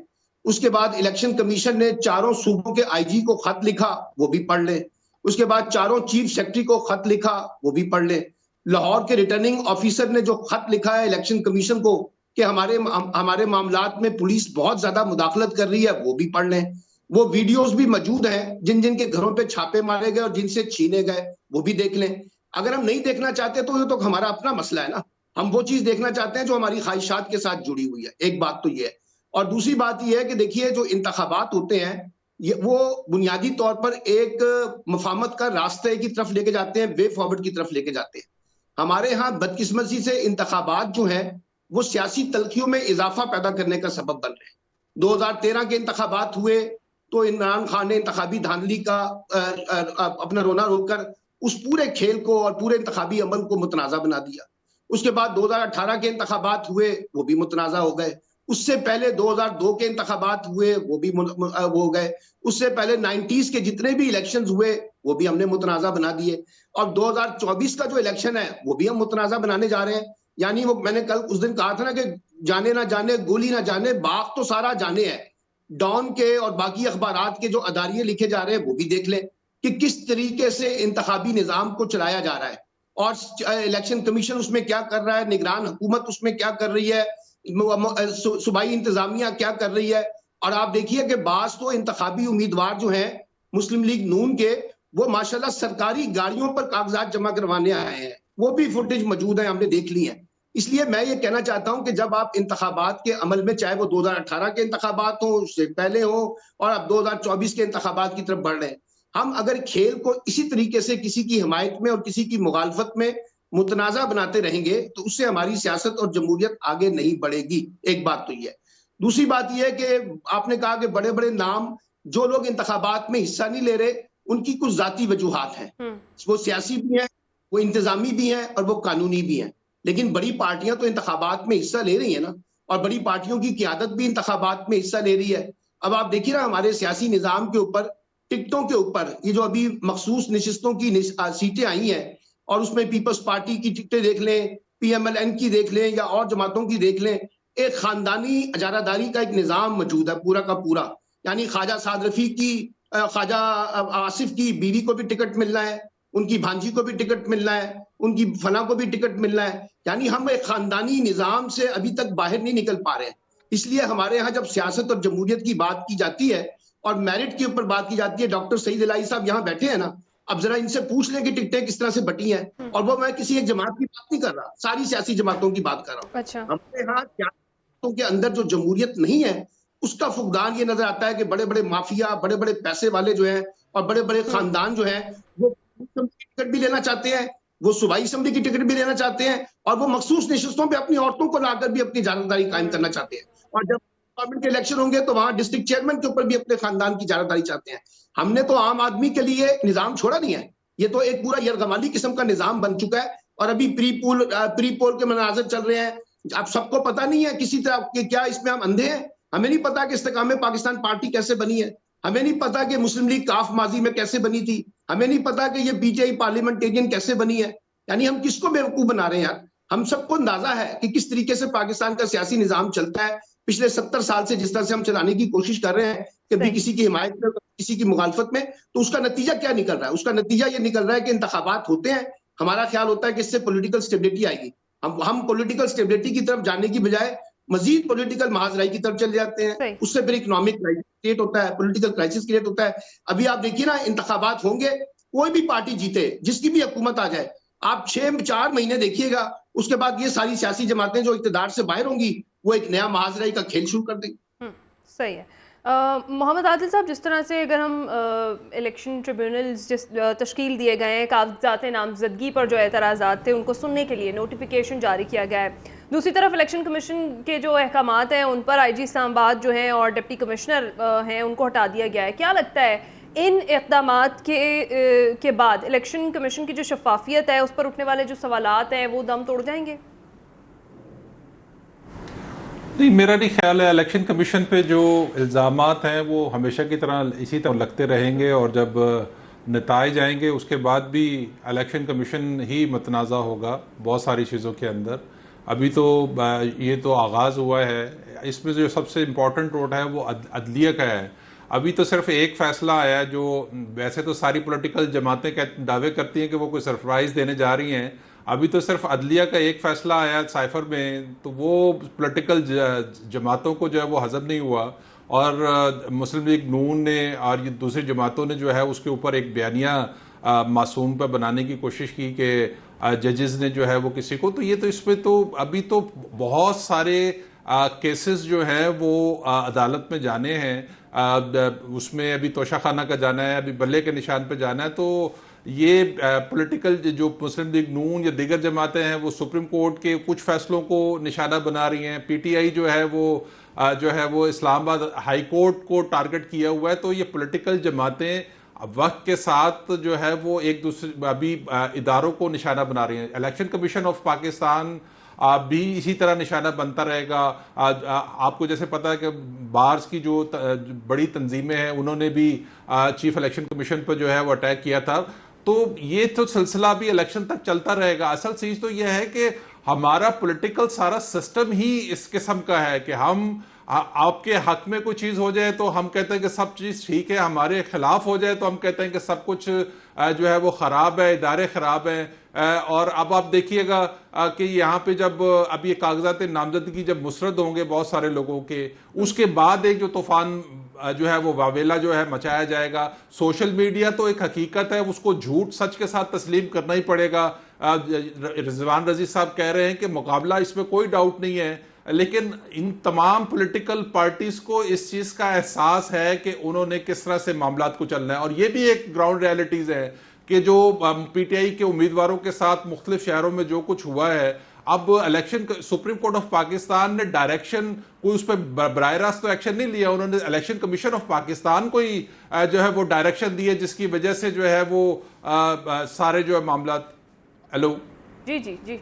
उसके बाद इलेक्शन कमीशन ने चारों सूबों के आईजी को खत लिखा, वो भी पढ़ लें। उसके बाद चारों चीफ सेक्रेटरी को खत लिखा, वो भी पढ़ लें। लाहौर के रिटर्निंग ऑफिसर ने जो खत लिखा है इलेक्शन कमीशन को कि हमारे मामलात में पुलिस बहुत ज्यादा मुदाखलत कर रही है, वो भी पढ़ लें। वो वीडियोस भी मौजूद हैं जिन जिन के घरों पे छापे मारे गए और जिनसे छीने गए, वो भी देख लें। अगर हम नहीं देखना चाहते तो ये तो हमारा अपना मसला है ना, हम वो चीज देखना चाहते हैं जो हमारी ख्वाहिशात के साथ जुड़ी हुई है। एक बात तो ये है। और दूसरी बात ये है कि देखिए, जो इंतखाबात होते हैं ये वो बुनियादी तौर पर एक मफामत का रास्ते की तरफ लेके जाते हैं, वे फॉरवर्ड की तरफ लेके जाते हैं। हमारे यहाँ बदकिस्मती से इंतखाबात जो हैं वो सियासी तलखियों में इजाफा पैदा करने का सबब बन रहे हैं। 2013 के इंतखाबात हुए तो इमरान खान ने इंतखाबी धांधली का अपना रोना रोककर उस पूरे खेल को और पूरे इंतखाबी अमल को मुतनाज़ा बना दिया। उसके बाद 2018 के इंतखाबात हुए, वो भी मुतनाज़ा हो गए। उससे पहले 2002 के इंतखाबात हुए, वो भी वो हो गए। उससे पहले 90s के जितने भी इलेक्शंस हुए वो भी हमने मुतनाज़ा बना दिए। और 2024 का जो इलेक्शन है वो भी हम मुतनाज़ा बनाने जा रहे हैं। यानी वो मैंने कल उस दिन कहा था ना कि जाने ना जाने गोली ना जाने, बाग तो सारा जाने है। डॉन के और बाकी अखबारात के जो अदारिये लिखे जा रहे हैं वो भी देख लें कि किस तरीके से इंतखाबी निज़ाम को चलाया जा रहा है और इलेक्शन कमीशन उसमें क्या कर रहा है, निगरान हुकूमत उसमें क्या कर रही है, सूबाई इंतजामिया क्या कर रही है। और आप देखिए कि बास तो इंतखाबी उम्मीदवार जो हैं मुस्लिम लीग नून के, वो माशाल्लाह सरकारी गाड़ियों पर कागजात जमा करवाने आए हैं। वो भी फुटेज मौजूद है, हमने देख ली है। इसलिए मैं ये कहना चाहता हूं कि जब आप इंतखाबात के अमल में, चाहे वो 2018 के इंतखाबात हो, उससे पहले हो और अब 2024 के इंतखाबात की तरफ बढ़ रहे हैं, हम अगर खेल को इसी तरीके से किसी की हिमायत में और किसी की मुखालफत में मुतनाज़ा बनाते रहेंगे तो उससे हमारी सियासत और जमहूरियत आगे नहीं बढ़ेगी। एक बात तो ये है। दूसरी बात यह है कि आपने कहा कि बड़े बड़े नाम जो लोग इंतखाबात में हिस्सा नहीं ले रहे, उनकी कुछ जाती वजूहात हैं। वो सियासी भी हैं, वो इंतजामी भी हैं और वो कानूनी भी हैं। लेकिन बड़ी पार्टियां तो इंतखाबात में हिस्सा ले रही हैं ना। और बड़ी पार्टियों की क़यादत भी इंतखाबात में हिस्सा ले रही है। अब आप देखिए ना, हमारे सियासी निज़ाम के ऊपर, टिकटों के ऊपर, ये जो अभी मखसूस नशिस्तों की सीटें आई हैं और उसमें पीपल्स पार्टी की टिकटें देख लें, PMLN की देख लें या और जमातों की देख लें, एक खानदानी अजारादारी का एक निज़ाम मौजूद है पूरा का पूरा। यानी ख्वाजा साद रफी की, ख्वाजा आसिफ की बीवी को भी टिकट मिलना है, उनकी भांजी को भी टिकट मिलना है, उनकी फला को भी टिकट मिलना है। यानी हम एक खानदानी निज़ाम से अभी तक बाहर नहीं निकल पा रहे हैं। इसलिए हमारे यहाँ जब सियासत और जमहूरियत की बात की जाती है और मेरिट के ऊपर बात की जाती है, डॉक्टर सईद इलाही साहब यहाँ बैठे हैं ना, अब जरा इनसे पूछ लें कि टिकटें किस तरह से बटी हैं। और वो मैं किसी एक जमात की बात नहीं कर रहा, सारी सियासी जमातों की बात कर रहा हूँ। अच्छा। हमारे यहाँ सियासतों के अंदर जो जमहूरियत नहीं है उसका फुकदान ये नजर आता है कि बड़े बड़े माफिया, बड़े बड़े पैसे वाले जो हैं और बड़े बड़े खानदान जो हैं, वो टिकट भी लेना चाहते हैं, वो सूबाई असेंबली की टिकट भी लेना चाहते हैं और वो मखसूस नशिस्तों पे अपनी औरतों को लाकर भी अपनी जानदारी कायम करना चाहते हैं। और जब गवर्नमेंट के इलेक्शन होंगे तो वहां डिस्ट्रिक्ट चेयरमैन के ऊपर भी अपने खानदान की जानदारी चाहते हैं। हमने तो आम आदमी के लिए निजाम छोड़ा नहीं है, ये तो एक पूरा यरगमाली किस्म का निजाम बन चुका है। और अभी प्री पोल के मनाजर चल रहे हैं। आप सबको पता नहीं है किसी तरह के, क्या इसमें हम अंधे हैं? हमें नहीं पता कि इस्तेकाम पाकिस्तान पार्टी कैसे बनी है, हमें नहीं पता कि मुस्लिम लीग काफ माजी में कैसे बनी थी, हमें नहीं पता कि ये PTI पार्लियामेंटेरियन कैसे बनी है। यानी हम किसको बेवकूफ बना रहे हैं यार? हम सबको अंदाजा है कि किस तरीके से पाकिस्तान का सियासी निजाम चलता है। पिछले 70 साल से जिस तरह से हम चलाने की कोशिश कर रहे हैं, कभी किसी की हिमायत में, किसी की मुखालफत में, तो उसका नतीजा क्या निकल रहा है? उसका नतीजा ये निकल रहा है कि इंतखाबात होते हैं, हमारा ख्याल होता है कि इससे पॉलिटिकल स्टेबिलिटी आएगी। हम पॉलिटिकल स्टेबिलिटी की तरफ जाने की बजाय मजीद पॉलिटिकल महाजराई की तरफ चले जाते हैं। उससे फिर इकोनॉमिक क्राइसिस क्रिएट होता है, पॉलिटिकल क्राइसिस क्रिएट होता है। अभी आप देखिए ना, इंतखाबात होंगे, कोई भी पार्टी जीते, जिसकी भी हुकूमत आ जाए, आप 4 महीने देखिएगा, उसके बाद ये सारी सियासी जमातें जो इक़्तिदार से बाहर होंगी, वो एक नया महाजराई का खेल शुरू कर देंगी। सही है। मोहम्मद आदिल साहब, जिस तरह से अगर हम इलेक्शन ट्रिब्यूनल्स जिस तश्कील दिए गए हैं, कागजात नामजदगी पर जो एतराज़ात थे उनको सुनने के लिए नोटिफिकेशन जारी किया गया है। दूसरी तरफ इलेक्शन कमीशन के जो अहकामात हैं उन पर IG इस्लामाबाद जो हैं और डिप्टी कमिश्नर हैं उनको हटा दिया गया है। क्या लगता है इन इक़दामात के बाद इलेक्शन कमीशन की जो शफाफियत है उस पर उठने वाले जो सवालात हैं वो दम तोड़ जाएंगे? नहीं, मेरा नहीं ख्याल है। इलेक्शन कमीशन पे जो इल्ज़ामात हैं वो हमेशा की तरह इसी तरह लगते रहेंगे और जब नताइज आएंगे उसके बाद भी इलेक्शन कमीशन ही मतनाज़ा होगा बहुत सारी चीज़ों के अंदर। अभी तो ये तो आगाज़ हुआ है, इसमें जो सबसे इम्पोर्टेंट रोल है वो अदलिया का है। अभी तो सिर्फ एक फैसला आया जो, वैसे तो सारी पॉलिटिकल जमातें दावे करती हैं कि वो कोई सरप्राइज़ देने जा रही हैं, अभी तो सिर्फ अदलिया का एक फैसला आया साइफर में, तो वो पॉलिटिकल जमातों को जो है वो हजम नहीं हुआ और मुस्लिम लीग नून ने और ये दूसरी जमातों ने जो है उसके ऊपर एक बयानिया मासूम पर बनाने की कोशिश की कि जजेस ने जो है वो किसी को, तो ये तो इसमें तो अभी तो बहुत सारे केसेस जो हैं वो अदालत में जाने हैं। उसमें अभी तोशाखाना का जाना है, अभी बल्ले के निशान पे जाना है। तो ये पॉलिटिकल जो मुस्लिम लीग नून या दीगर जमातें हैं वो सुप्रीम कोर्ट के कुछ फैसलों को निशाना बना रही हैं। PTI जो है वो इस्लामाबाद हाई कोर्ट को टारगेट किया हुआ है। तो ये पॉलिटिकल जमातें वक्त के साथ जो है वो एक दूसरे अभी इदारों को निशाना बना रही हैं। इलेक्शन कमीशन ऑफ पाकिस्तान भी इसी तरह निशाना बनता रहेगा। आपको जैसे पता है कि बार्स की जो बड़ी तंजीमें हैं उन्होंने भी चीफ इलेक्शन कमीशन पर जो है वो अटैक किया था। तो ये तो सिलसिला भी इलेक्शन तक चलता रहेगा। असल चीज तो यह है कि हमारा पॉलिटिकल सारा सिस्टम ही इस किस्म का है कि हम आपके हक में कोई चीज हो जाए तो हम कहते हैं कि सब चीज ठीक है, हमारे खिलाफ हो जाए तो हम कहते हैं कि सब कुछ जो है वो खराब है, इदारे खराब हैं। और अब आप देखिएगा कि यहाँ पे जब अब ये कागजात नामजदगी जब मुस्तरद होंगे बहुत सारे लोगों के, उसके बाद एक जो तूफान जो है वो वावेला जो है मचाया जाएगा। सोशल मीडिया तो एक हकीकत है, उसको झूठ सच के साथ तस्लीम करना ही पड़ेगा। रिजवान रजी साहब कह रहे हैं कि मुकाबला, इसमें कोई डाउट नहीं है, लेकिन इन तमाम पॉलिटिकल पार्टीज को इस चीज का एहसास है कि उन्होंने किस तरह से मामलात को चलना है। और ये भी एक ग्राउंड रियलिटीज है कि जो PTI के उम्मीदवारों के साथ मुख्तलिफ शहरों में जो कुछ हुआ है, अब election supreme court of Pakistan ने डायरेक्शन कोई उस पर बराह रास्त तो एक्शन नहीं लिया, उन्होंने इलेक्शन कमीशन ऑफ पाकिस्तान को ही जो है वो डायरेक्शन दिए, जिसकी वजह से जो है वो सारे जो है मामलात। हेलो जी जी जी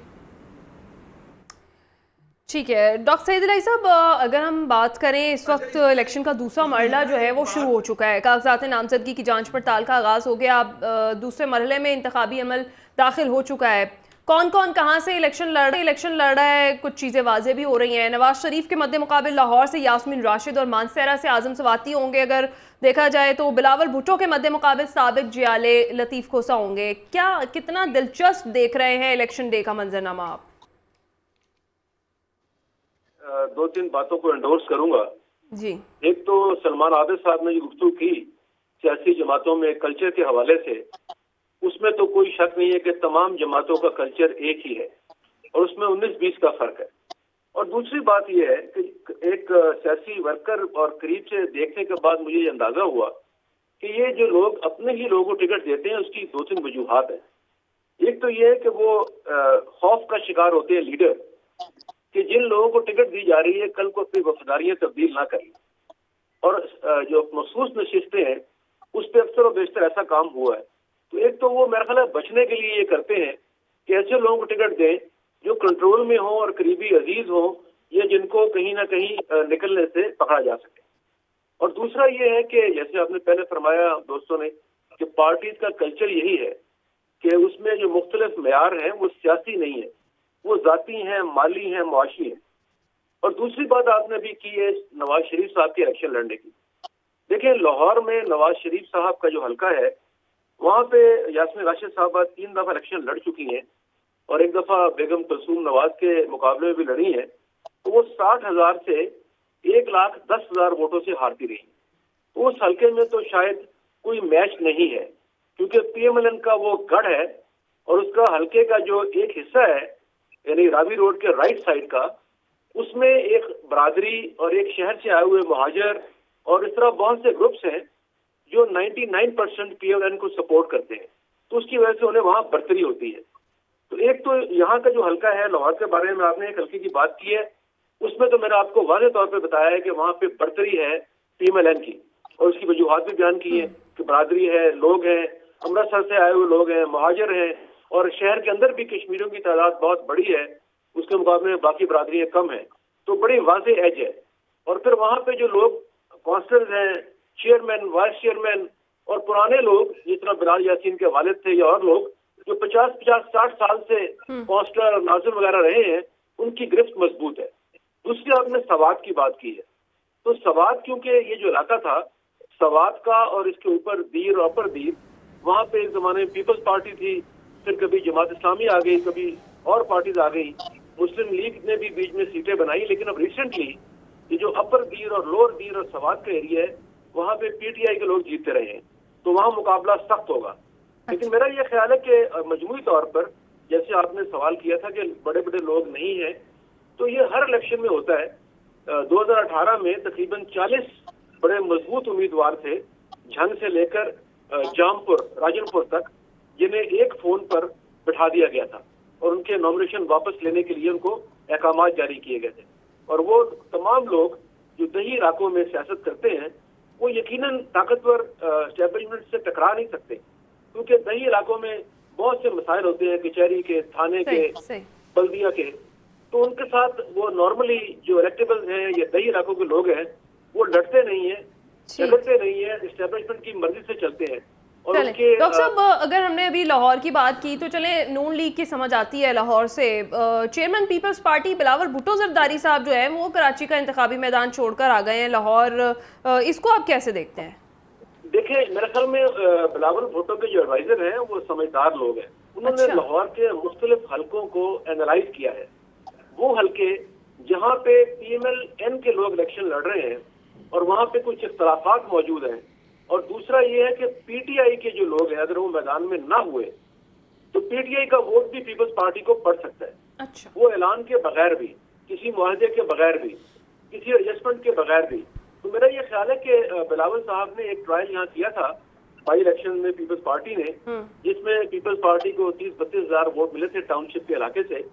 ठीक है डॉक्टर सईद इलाही साहब, अगर हम बात करें इस वक्त इलेक्शन का दूसरा मरला जो है वो शुरू हो चुका है, कागजात नामजदगी की जांच पड़ताल का आगाज़ हो गया, अब दूसरे मरहले में इंतखाबी अमल दाखिल हो चुका है। कौन कौन कहाँ से इलेक्शन लड़ रहा है, कुछ चीज़ें वाजे भी हो रही हैं। नवाज शरीफ के मद्दे मुकाबिल लाहौर से यास्मीन राशिद और मानसहरा से आजम सवाती होंगे, अगर देखा जाए तो बिलावल भुट्टो के मद्दे मुकाबिल साबिक जियाले लतीफ़ खोसा होंगे। क्या कितना दिलचस्प देख रहे हैं इलेक्शन डे का मंजरनामा आप? दो तीन बातों को एंडोर्स करूंगा जी। एक तो सलमान आबिद साहब ने जो गुफ्तगू की सियासी जमातों में कल्चर के हवाले से, उसमें तो कोई शक नहीं है कि तमाम जमातों का कल्चर एक ही है और उसमें 19-20 का फर्क है। और दूसरी बात यह है कि एक सियासी वर्कर और करीब से देखने के बाद मुझे ये अंदाजा हुआ कि ये जो लोग अपने ही लोगों को टिकट देते हैं उसकी दो तीन वजूहात है। एक तो ये है कि वो खौफ का शिकार होते हैं लीडर कि जिन लोगों को टिकट दी जा रही है कल को अपनी वफादारियां तब्दील ना करें, और जो मखसूस नशिस्तें हैं उस पर अक्सर और बेशतर ऐसा काम हुआ है। तो एक तो वो मेरा ख्याल है बचने के लिए ये करते हैं कि ऐसे लोगों को टिकट दें जो कंट्रोल में हो और करीबी अजीज हो, या जिनको कहीं ना कहीं निकलने से पकड़ा जा सके। और दूसरा ये है कि जैसे आपने पहले फरमाया दोस्तों ने कि पार्टीज का कल्चर यही है कि उसमें जो मुख्तलिफ मेयार हैं वो सियासी नहीं है, वो जाती हैं, माली हैं, मुआशी हैं। और दूसरी बात आपने भी की है नवाज शरीफ साहब के इलेक्शन लड़ने की। देखिए लाहौर में नवाज शरीफ साहब का जो हलका है वहाँ पे यास्मीन राशिद साहबा 3 दफा इलेक्शन लड़ चुकी हैं और एक दफा बेगम कुलसूम नवाज के मुकाबले में भी लड़ी हैं। तो वो 60,000 से 1,10,000 वोटों से हारती रही। तो उस हलके में तो शायद कोई मैच नहीं है, क्योंकि PMLN का वो गढ़ है और उसका हलके का जो एक हिस्सा है यानी रावी रोड के राइट साइड का, उसमें एक बरादरी और एक शहर से आए हुए मुहाजिर और इस तरह बहुत से ग्रुप्स हैं जो 99% PMLN को सपोर्ट करते हैं। तो उसकी वजह से उन्हें वहां बर्तरी होती है। तो एक तो यहाँ का जो हलका है लाहौर के बारे में आपने एक हल्के की बात की है, उसमें तो मैंने आपको वाज़ेह तौर पे बताया है कि वहाँ पे बर्तरी है PMLN की, और उसकी वजूहात भी बयान की है कि बरादरी है, लोग हैं, अमृतसर से आए हुए लोग हैं, मुहाजिर हैं, और शहर के अंदर भी कश्मीरियों की तादाद बहुत बड़ी है, उसके मुकाबले में बाकी बरादरियां कम हैं। तो बड़ी वाज़ेह एज है। और फिर वहाँ पे जो लोग काउंसलर्स हैं, चेयरमैन, वाइस चेयरमैन और पुराने लोग जिस तरह बिलाल यासीन के वालिद थे या और लोग जो 50-60 साल से काउंसलर, नाज़िम वगैरह रहे हैं, उनकी गिरफ्त मजबूत है। दूसरी आपने सवात की बात की है, तो सवात क्योंकि ये जो इलाका था सवात का और इसके ऊपर दीर और अपर दीर, वहाँ पे एक जमाने में पीपल्स पार्टी थी, फिर कभी जमात इस्लामी आ गई, कभी और पार्टीज आ गई, मुस्लिम लीग ने भी बीच में सीटें बनाई। लेकिन अब रिसेंटली ये जो अपर दीर और लोअर दीर और सवात का एरिया है वहाँ पे PTI के लोग जीतते रहे हैं, तो वहाँ मुकाबला सख्त होगा। लेकिन मेरा ये ख्याल है कि मजमूई तौर पर जैसे आपने सवाल किया था कि बड़े बड़े लोग नहीं हैं, तो ये हर इलेक्शन में होता है। 2018 में तकरीबन 40 बड़े मजबूत उम्मीदवार थे, झंग से लेकर जामपुर, राजनपुर तक, जिन्हें एक फोन पर बिठा दिया गया था और उनके नॉमिनेशन वापस लेने के लिए उनको अहकाम जारी किए गए थे। और वो तमाम लोग जो दही इलाकों में सियासत करते हैं वो यकीनन ताकतवर एस्टेब्लिशमेंट से टकरा नहीं सकते, क्योंकि दही इलाकों में बहुत से मसाइल होते हैं, कचहरी के, थाने के, बल्दिया के। तो उनके साथ वो नॉर्मली जो इलेक्टेबल्स हैं या दही इलाकों के लोग हैं वो लड़ते नहीं है, झगड़ते नहीं है, एस्टेब्लिशमेंट की मर्जी से चलते हैं। और डॉक्टर साहब अगर हमने अभी लाहौर की बात की तो चले नून लीग की समझ आती है लाहौर से। चेयरमैन पीपल्स पार्टी बिलावल भुट्टो जरदारी साहब जो है वो कराची का इंतखाबी मैदान छोड़कर आ गए हैं लाहौर, इसको आप कैसे देखते हैं? देखिए मेरे ख्याल में बिलावल भुट्टो के जो एडवाइजर हैं वो समझदार लोग हैं। उन्होंने लाहौर के मुख्तलिफ हलकों को एनालाइज किया है। वो हल्के जहाँ पे PMLN के लोग इलेक्शन लड़ रहे हैं और वहाँ पे कुछ इख्तलाफात मौजूद हैं, और दूसरा ये है कि PTI के जो लोग हैं अगर वो मैदान में ना हुए तो PTI का वोट भी पीपल्स पार्टी को पड़ सकता है। अच्छा। वो ऐलान के बगैर भी, किसी मुआहदे के बगैर भी, किसी एडजस्टमेंट के बगैर भी। तो मेरा ये ख्याल है कि बिलावल साहब ने एक ट्रायल यहाँ किया था बाई इलेक्शन में पीपल्स पार्टी ने, जिसमें पीपल्स पार्टी को 30-32 हजार वोट मिले थे टाउनशिप के इलाके से,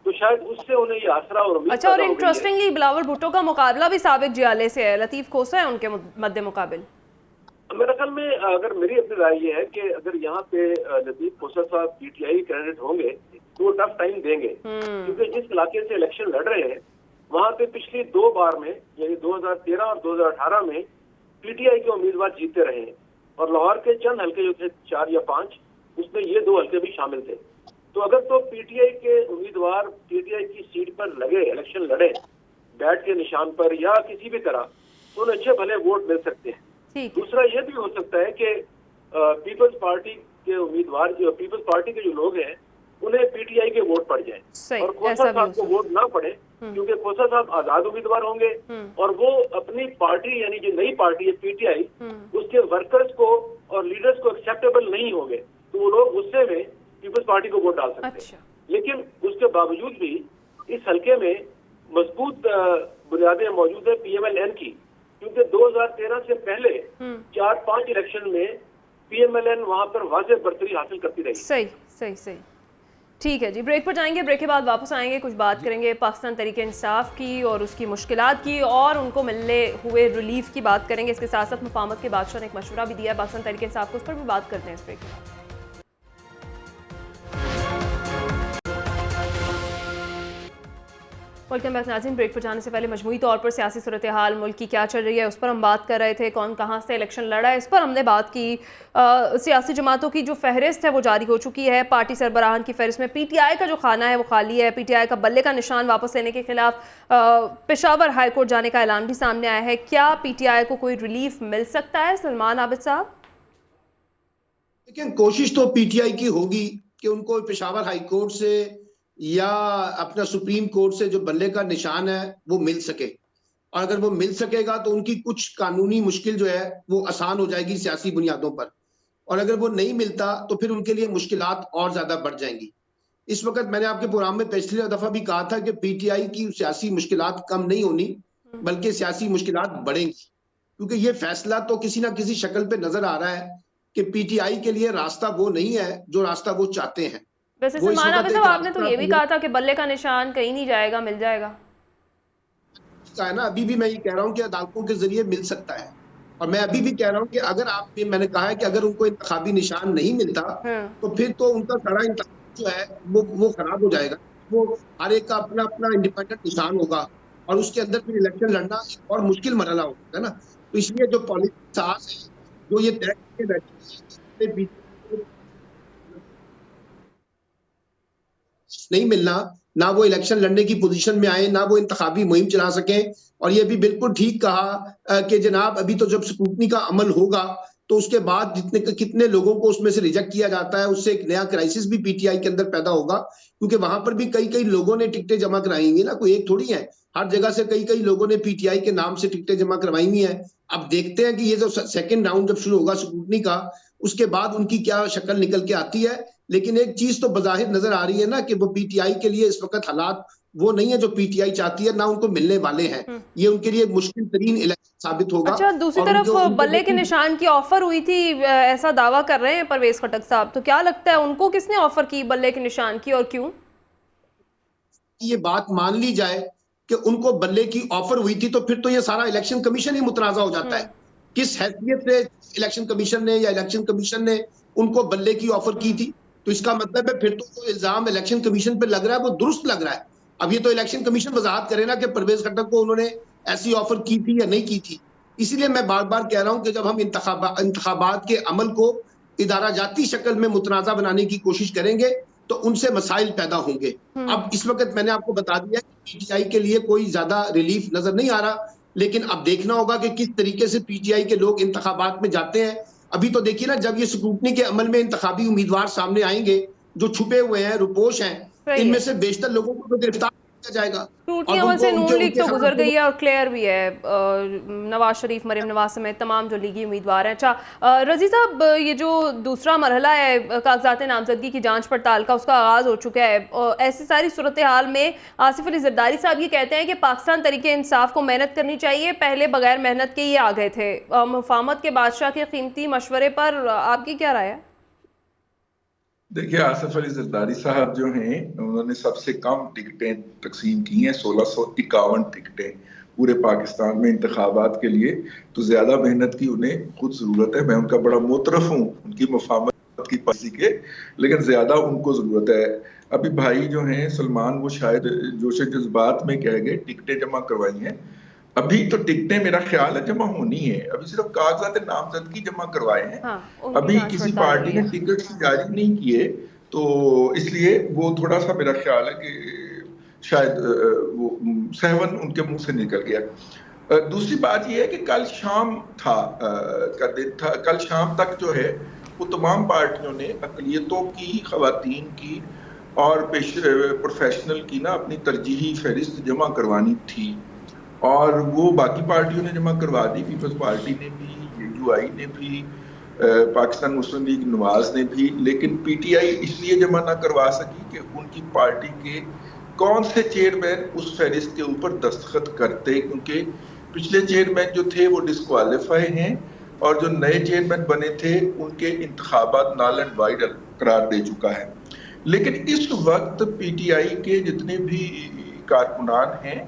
तो शायद उससे उन्हें ये आसरा और उम्मीद। अच्छा, और इंटरेस्टिंगली बिलावल भुट्टो का मुकाबला भी साबिक जियाले से है, लतीफ खोसा है उनके मद्दे मुकाबिल। मेरे ख्याल में अगर मेरी अपनी राय ये है कि अगर यहाँ पे लतीफ खोसा साहब PTI कैंडिडेट होंगे तो वो टफ टाइम देंगे, क्योंकि जिस इलाके से इलेक्शन लड़ रहे हैं वहां पे पिछली 2 बार में यानी 2013 और 2018 में पीटीआई के उम्मीदवार जीते रहे हैं और लाहौर के चंद हल्के जो थे 4 या 5 उसमें ये 2 हल्के भी शामिल थे। तो अगर तो पीटीआई के उम्मीदवार पीटीआई की सीट पर लगे, इलेक्शन लड़े बैट के निशान पर या किसी भी तरह, तो उन्हें अच्छे भले वोट मिल सकते हैं। दूसरा ये भी हो सकता है कि पीपल्स पार्टी के उम्मीदवार जो पीपल्स पार्टी के जो लोग हैं उन्हें पीटीआई के वोट पड़ जाए और खोसा साहब को वोट ना पड़े, क्योंकि खोसा साहब आजाद उम्मीदवार होंगे और वो अपनी पार्टी यानी जो नई पार्टी है पीटीआई उसके वर्कर्स को और लीडर्स को एक्सेप्टेबल नहीं होंगे, तो वो लोग गुस्से में पीपल्स पार्टी को वोट डाल सकते हैं। लेकिन उसके बावजूद भी इस हल्के में मजबूत बुनियादें मौजूद है पीएमएलएन की, क्योंकि 2013 से पहले 4-5 इलेक्शन में पीएमएलएन वहां पर वाज़ेह बर्तरी हासिल करती रही। सही। ठीक है जी, ब्रेक पर जाएंगे, ब्रेक के बाद वापस आएंगे, कुछ बात करेंगे पाकिस्तान तहरीक इंसाफ की और उसकी मुश्किलात की और उनको मिलने हुए रिलीफ की बात करेंगे। इसके साथ साथ मुफाहमत के बादशाह ने एक मशवरा भी दिया है पाकिस्तान तहरीक इंसाफ को, उस पर भी बात करते हैं इस ब्रेक के बाद। वेलकम बैक नाज़रीन। ब्रेक पर जाने से पहले मजमूई तौर पर सियासी सूरत हाल मुल्क की क्या चल रही है उस पर हम बात कर रहे थे। कौन कहाँ से इलेक्शन लड़ा है इस पर हमने बात की। सियासी जमातों की जो फहरिस्त है वो जारी हो चुकी है। पार्टी सरबराहान की फहरिस्त में पीटीआई का जो खाना है वो खाली है। पीटीआई का बल्ले का निशान वापस लेने के खिलाफ पेशावर हाई कोर्ट जाने का ऐलान भी सामने आया है। क्या पीटीआई को कोई रिलीफ मिल सकता है, सलमान आबिद साहब? लेकिन कोशिश तो पीटीआई की होगी कि उनको पेशावर हाई कोर्ट से या अपना सुप्रीम कोर्ट से जो बल्ले का निशान है वो मिल सके, और अगर वो मिल सकेगा तो उनकी कुछ कानूनी मुश्किल जो है वो आसान हो जाएगी सियासी बुनियादों पर, और अगर वो नहीं मिलता तो फिर उनके लिए मुश्किलात और ज्यादा बढ़ जाएंगी। इस वक्त मैंने आपके प्रोग्राम में पिछली दफा भी कहा था कि पीटीआई की सियासी मुश्किलात कम नहीं होनी बल्कि सियासी मुश्किलात बढ़ेंगी, क्योंकि ये फैसला तो किसी ना किसी शक्ल पे नजर आ रहा है कि पीटीआई के लिए रास्ता वो नहीं है जो रास्ता वो चाहते हैं। वैसे सलमान आबिद साहब, आपने तो ये भी कहा था कि बल्ले का निशान कहीं नहीं जाएगा, मिल जाएगा। है ना, अभी भी मैं ये कह रहा हूँ कि अदालतों के जरिए मिल सकता है, और मैं अभी भी कह रहा हूँ कि अगर मैंने कहा है कि अगर उनको इंतखाबी निशान नहीं मिलता तो फिर तो उनका सारा इंतखाब जो है वो खराब हो जाएगा। वो हर एक का अपना अपना इंडिपेंडेंट निशान होगा और उसके अंदर फिर इलेक्शन लड़ना एक और मुश्किल मरहला होगा ना। तो इसलिए जो पॉलिटिक्स साहस है जो ये तय करके बैठे नहीं मिलना, ना वो इलेक्शन लड़ने की पोजीशन में आए, ना वो इंतखाबी मुहिम चला सकें। और ये भी बिल्कुल ठीक कहा कि जनाब अभी तो जब स्क्रूटनी का अमल होगा तो उसके बाद कितने लोगों को उसमें से रिजेक्ट किया जाता है, उससे एक नया क्राइसिस भी पीटीआई के अंदर पैदा होगा, क्योंकि वहां पर भी कई लोगों ने टिकटें जमा कराएंगी ना, कोई एक थोड़ी है, हर जगह से कई लोगों ने पीटीआई के नाम से टिकटें जमा करवाई हुई है। अब देखते हैं कि ये जो सेकंड राउंड जब शुरू होगा स्क्रूटनी का, उसके बाद उनकी क्या शक्ल निकल के आती है। लेकिन एक चीज तो बज़ाहिर नजर आ रही है ना कि वो पीटीआई के लिए इस वक्त हालात वो नहीं है जो पीटीआई चाहती है, ना उनको मिलने वाले हैं। ये उनके लिए मुश्किल तरीन इलेक्शन साबित होगा। अच्छा, दूसरी तरफ बल्ले के निशान की ऑफर हुई थी, ऐसा दावा कर रहे हैं परवेज खटक साहब, तो क्या लगता है उनको किसने ऑफर की बल्ले के निशान की और क्यों? ये बात मान ली जाए कि उनको बल्ले की ऑफर हुई थी तो फिर तो ये सारा इलेक्शन कमीशन ही मुतनाज़ा हो जाता है। किस हैसियत से इलेक्शन कमीशन ने या इलेक्शन कमीशन ने उनको बल्ले की ऑफर की थी, तो इसका मतलब है फिर तो जो इल्जाम इलेक्शन कमीशन पे लग रहा है वो दुरुस्त लग रहा है। अब ये तो इलेक्शन कमीशन वजाहत करे ना कि परवेज खट्टक को उन्होंने ऐसी ऑफर की थी या नहीं की थी। इसीलिए मैं बार बार कह रहा हूं कि जब हम इंतखाबात के अमल को इदारा जाती शक्ल में मुतनाज़ा बनाने की कोशिश करेंगे तो उनसे मसाइल पैदा होंगे। अब इस वक्त मैंने आपको बता दिया कि पीटीआई के लिए कोई ज्यादा रिलीफ नजर नहीं आ रहा, लेकिन अब देखना होगा कि किस तरीके से पीटीआई के लोग इंतखाबात में जाते हैं। अभी तो देखिए ना, जब ये स्क्रूटनी के अमल में इंतखाबी उम्मीदवार सामने आएंगे जो छुपे हुए हैं, रुपोश हैं, इनमें से बेशतर लोगों को तो गिरफ्तार किया जाएगा। स्क्रूटनी अमल से नून लीग तो गुजर गई है और क्लियर भी है, नवाज शरीफ, मरीम नवाज समेत तमाम जो लीगी उम्मीदवार हैं। अच्छा रजी साहब, ये जो दूसरा मरहला है कागजात नामजदगी की जांच पड़ताल का, उसका आगाज हो चुका है। ऐसी सारी सूरत हाल में आसिफ अली जरदारी साहब ये कहते हैं कि पाकिस्तान तरीके इंसाफ को मेहनत करनी चाहिए, पहले बगैर मेहनत के ये आ गए थे। मुफाहमत के बादशाह के कीमती मशवरे पर आपकी क्या राय है? देखिए, आसिफ अली जरदारी साहब जो हैं उन्होंने सबसे कम टिकटें तकसीम की हैं, 1651 टिकटें पूरे पाकिस्तान में इंतखाबात के लिए। तो ज्यादा मेहनत की उन्हें खुद जरूरत है। मैं उनका बड़ा मोतरफ हूँ उनकी मुफाहमत की पॉलिसी के, लेकिन ज्यादा उनको जरूरत है। अभी भाई जो हैं सलमान, वो शायद जोश जज्बात में कह गए टिकटें जमा करवाई हैं। अभी तो टिकटें मेरा ख्याल है जमा होनी है, अभी सिर्फ कागजात नामजदगी जमा करवाए हैं। हाँ, अभी किसी पार्टी ने टिकट जारी नहीं किए, तो इसलिए वो थोड़ा सा मेरा ख्याल है कि शायद वो सहवन उनके मुंह से निकल गया। दूसरी बात ये है कि कल शाम का दिन था, कल शाम तक जो है वो तमाम पार्टियों ने अक़लियतों की, ख़वातीन की और प्रोफेशनल की ना अपनी तरजीही फहरिस्त जमा करवानी थी, और वो बाकी पार्टियों ने जमा करवा दी। पीपल्स पार्टी ने भी, UI ने भी, पाकिस्तान मुस्लिम लीग नवाज ने भी, लेकिन PTI इसलिए जमा ना करवा सकी कि उनकी पार्टी के कौन से चेयरमैन उस फहरिस्त के ऊपर दस्तखत करते, क्योंकि पिछले चेयरमैन जो थे वो डिस्क्वालीफाई हैं और जो नए चेयरमैन बने थे उनके इंतखाबात नल एंड वाइड करार दे चुका है। लेकिन इस वक्त PTI के जितने भी कारकुनान हैं,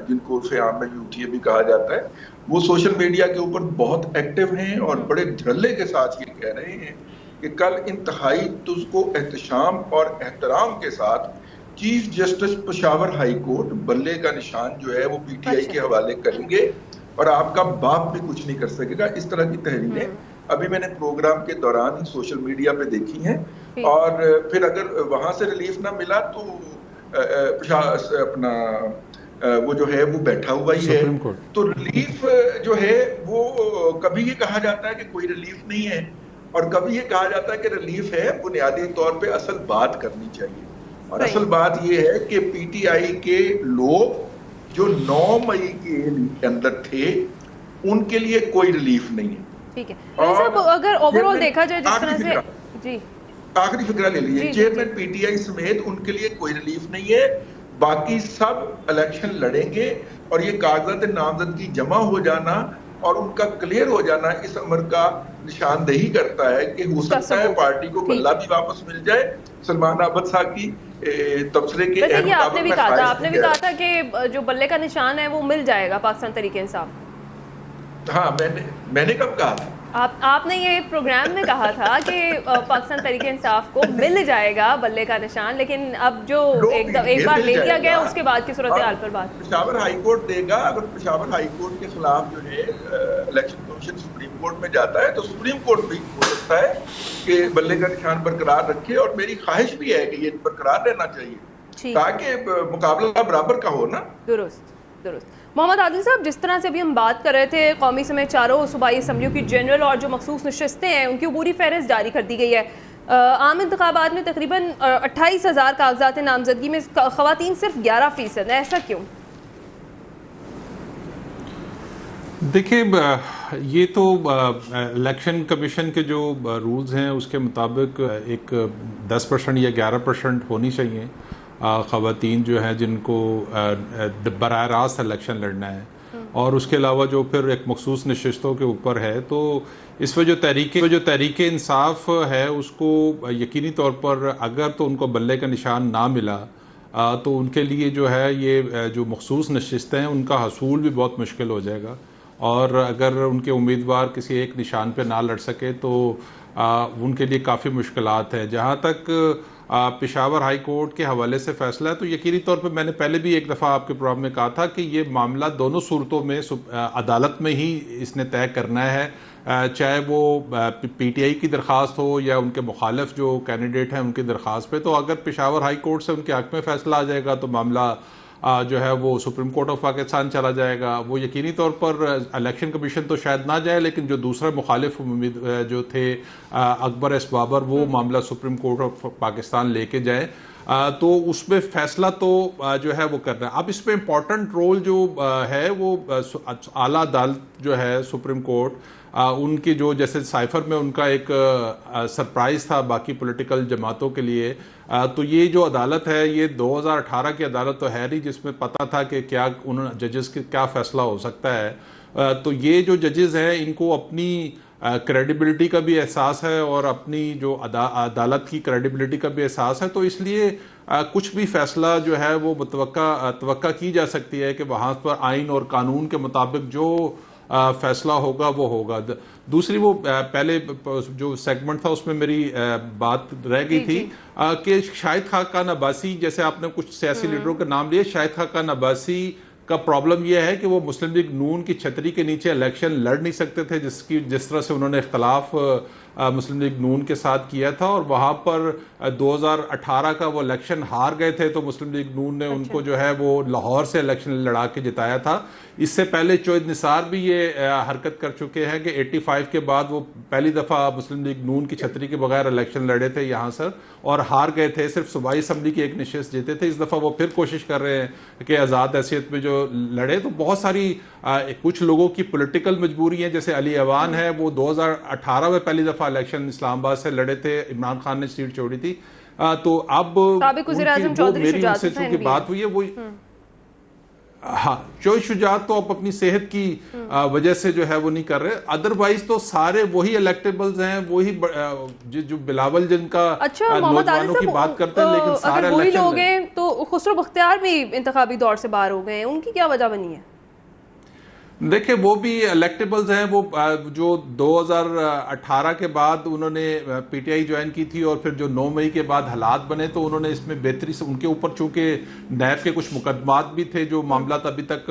जिनको फ़ियाम में यूथिया भी कहा जाता है, वो सोशल मीडिया के ऊपर बहुत एक्टिव हैं और बड़े धड़ल्ले के साथ ये कह रहे हैं कि कल इंतहाई तुझको एहतशाम और एहतराम के साथ chief justice Peshawar high court बल्ले का निशान जो है वो PTI के हवाले करेंगे और आपका बाप भी कुछ नहीं कर सकेगा। इस तरह की तहरीरें अभी मैंने प्रोग्राम के दौरान ही सोशल मीडिया पे देखी हैं, और फिर अगर वहां से रिलीफ ना मिला तो अपना वो जो है वो बैठा हुआ ही है। तो रिलीफ जो है वो कभी ये कहा जाता है कि कोई रिलीफ नहीं है, और कभी ये कहा जाता है कि रिलीफ है। बुनियादी तौर पे असल बात करनी चाहिए, और असल बात ये है कि PTI के लोग जो 9 मई के अंदर थे उनके लिए कोई रिलीफ नहीं है। ठीक है, और अगर ओवरऑल देखा जाए जिस तरह से, जी आखिरी फिक्रा ले लीजिए, चेयरमैन PTI समेत उनके लिए कोई रिलीफ नहीं है। बाकी सब इलेक्शन लड़ेंगे, और ये कागजात नामजदगी जमा हो जाना और उनका क्लियर हो जाना इस अमर का निशानदेही करता है कि हो सकता है पार्टी को बल्ला भी वापस मिल जाए। सलमान अहमद साहब की तबसरे के आपने भी कहा था कि जो बल्ले का निशान है वो मिल जाएगा पाकिस्तान तहरीक इंसाफ। हाँ, मैंने कब कहा था? आपने ये प्रोग्राम में कहा था कि पाकिस्तान तहरीक इंसाफ को मिल जाएगा बल्ले का निशान, लेकिन अब जो एक बार ले लिया गया उसके बाद की सूरत हाल पर बात पेशावर हाई कोर्ट देगा। अगर पेशावर हाई कोर्ट के खिलाफ जो है इलेक्शन कमीशन सुप्रीम कोर्ट में जाता है तो सुप्रीम कोर्ट भी हो सकता है कि बल्ले का निशान बरकरार रखे, और मेरी ख्वाहिश भी है कि ये बरकरार रहना चाहिए ताकि मुकाबला बराबर का हो ना। दुरुस्त। मोहम्मद आदिल साहब, जिस तरह से अभी हम बात कर रहे थे, कौमी समेत चारों सूबाई असम्बलियों की जनरल और जो मखसूस नशिस्तें हैं उनकी पूरी फहरिस्त जारी कर दी गई है। आम इंतखाबात में तकरीबन 28,000 कागजात नामजदगी में ख़वातीन सिर्फ 11% है, ऐसा क्यों? देखिए, ये तो इलेक्शन कमीशन के जो रूल्स हैं उसके मुताबिक एक 10% या 11% होनी चाहिए ख़वातीन जो हैं जिनको बराह रास्त इलेक्शन लड़ना है, और उसके अलावा जो फिर एक मखसूस नशिस्तों के ऊपर है। तो इस पर जो तहरीक इंसाफ है उसको यकीनी तौर पर अगर तो उनको बल्ले का निशान ना मिला तो उनके लिए जो है ये जो मखसूस नशिस्तें हैं उनका हसूल भी बहुत मुश्किल हो जाएगा, और अगर उनके उम्मीदवार किसी एक निशान पर ना लड़ सके तो उनके लिए काफ़ी मुश्किलात है। जहाँ तक पेशावर हाई कोर्ट के हवाले से फैसला है तो यकीनी तौर पे मैंने पहले भी एक दफ़ा आपके प्रोग्राम में कहा था कि ये मामला दोनों सूरतों में अदालत में ही इसने तय करना है, चाहे वो PTI की दरख्वास्त हो या उनके मुखालिफ जो कैंडिडेट हैं उनकी दरख्वास्त पे। तो अगर पेशावर हाई कोर्ट से उनके हक में फैसला आ जाएगा तो मामला जो है वो सुप्रीम कोर्ट ऑफ पाकिस्तान चला जाएगा। वो यकीनी तौर पर इलेक्शन कमीशन तो शायद ना जाए, लेकिन जो दूसरा मुखालिफ उम्मीद जो थे अकबर एस बाबर, वो मामला सुप्रीम कोर्ट ऑफ पाकिस्तान लेके जाए, तो उसमें फैसला तो जो है वो करना है। अब इसमें इम्पोर्टेंट रोल जो है वो आला अदालत जो है सुप्रीम कोर्ट, उनकी जो जैसे साइफर में उनका एक सरप्राइज था बाकी पॉलिटिकल जमातों के लिए, तो ये जो अदालत है ये 2018 की अदालत तो है नहीं जिसमें पता था कि क्या उन जजेस के क्या फैसला हो सकता है। तो ये जो जजेस हैं इनको अपनी क्रेडिबिलिटी का भी एहसास है और अपनी जो अदालत की क्रेडिबिलिटी का भी एहसास है, तो इसलिए कुछ भी फैसला जो है वो तवक्का की जा सकती है कि वहाँ पर आइन और कानून के मुताबिक जो फैसला होगा वो होगा। दूसरी वो पहले जो सेगमेंट था उसमें मेरी बात रह गई थी कि शाहिद खाकान अब्बासी, जैसे आपने कुछ सियासी लीडरों के नाम लिए, शाहिद खाकान अब्बासी का प्रॉब्लम यह है कि वो मुस्लिम लीग नून की छतरी के नीचे इलेक्शन लड़ नहीं सकते थे, जिस तरह से उन्होंने इख्तलाफ मुस्लिम लीग नून के साथ किया था, और वहां पर 2018 का वो इलेक्शन हार गए थे, तो मुस्लिम लीग नून ने उनको जो है वो लाहौर से इलेक्शन लड़ा के जिताया था। इससे पहले चौधरी निसार भी ये हरकत कर चुके हैं कि 85 के बाद वो पहली दफा मुस्लिम लीग नून की छतरी के बगैर इलेक्शन लड़े थे यहाँ से और हार गए थे, सिर्फ सूबाई असम्बली की एक नशिस्त जीते थे। इस दफा वो फिर कोशिश कर रहे हैं कि आज़ाद हैसियत में जो लड़े। तो बहुत सारी कुछ लोगों की पॉलिटिकल मजबूरी है, जैसे अली अवान है, वो 2018 में पहली दफा इलेक्शन इस्लामाबाद से लड़े थे, इमरान खान ने सीट छोड़ी थी। तो अब मेरी उनसे चूंकि बात हुई है वो हाँ, चौधरी शुजात तो अब अपनी सेहत की वजह से जो है वो नहीं कर रहे, अदरवाइज तो सारे वही इलेक्टेबल्स हैं, वही जो बिलावल जिनका नौजवानों की बात करते हैं, लेकिन सारे वही लोग हैं। तो खुसरो बख्तियार भी इंतखाबी दौर से बाहर हो गए हैं, उनकी क्या वजह बनी है? देखिए वो भी इलेक्टेबल्स हैं, वो जो 2018 के बाद उन्होंने पीटीआई ज्वाइन की थी और फिर जो 9 मई के बाद हालात बने तो उन्होंने इसमें बेहतरी से, उनके ऊपर चूंकि नैब के कुछ मुकदमात भी थे जो मामला अभी तक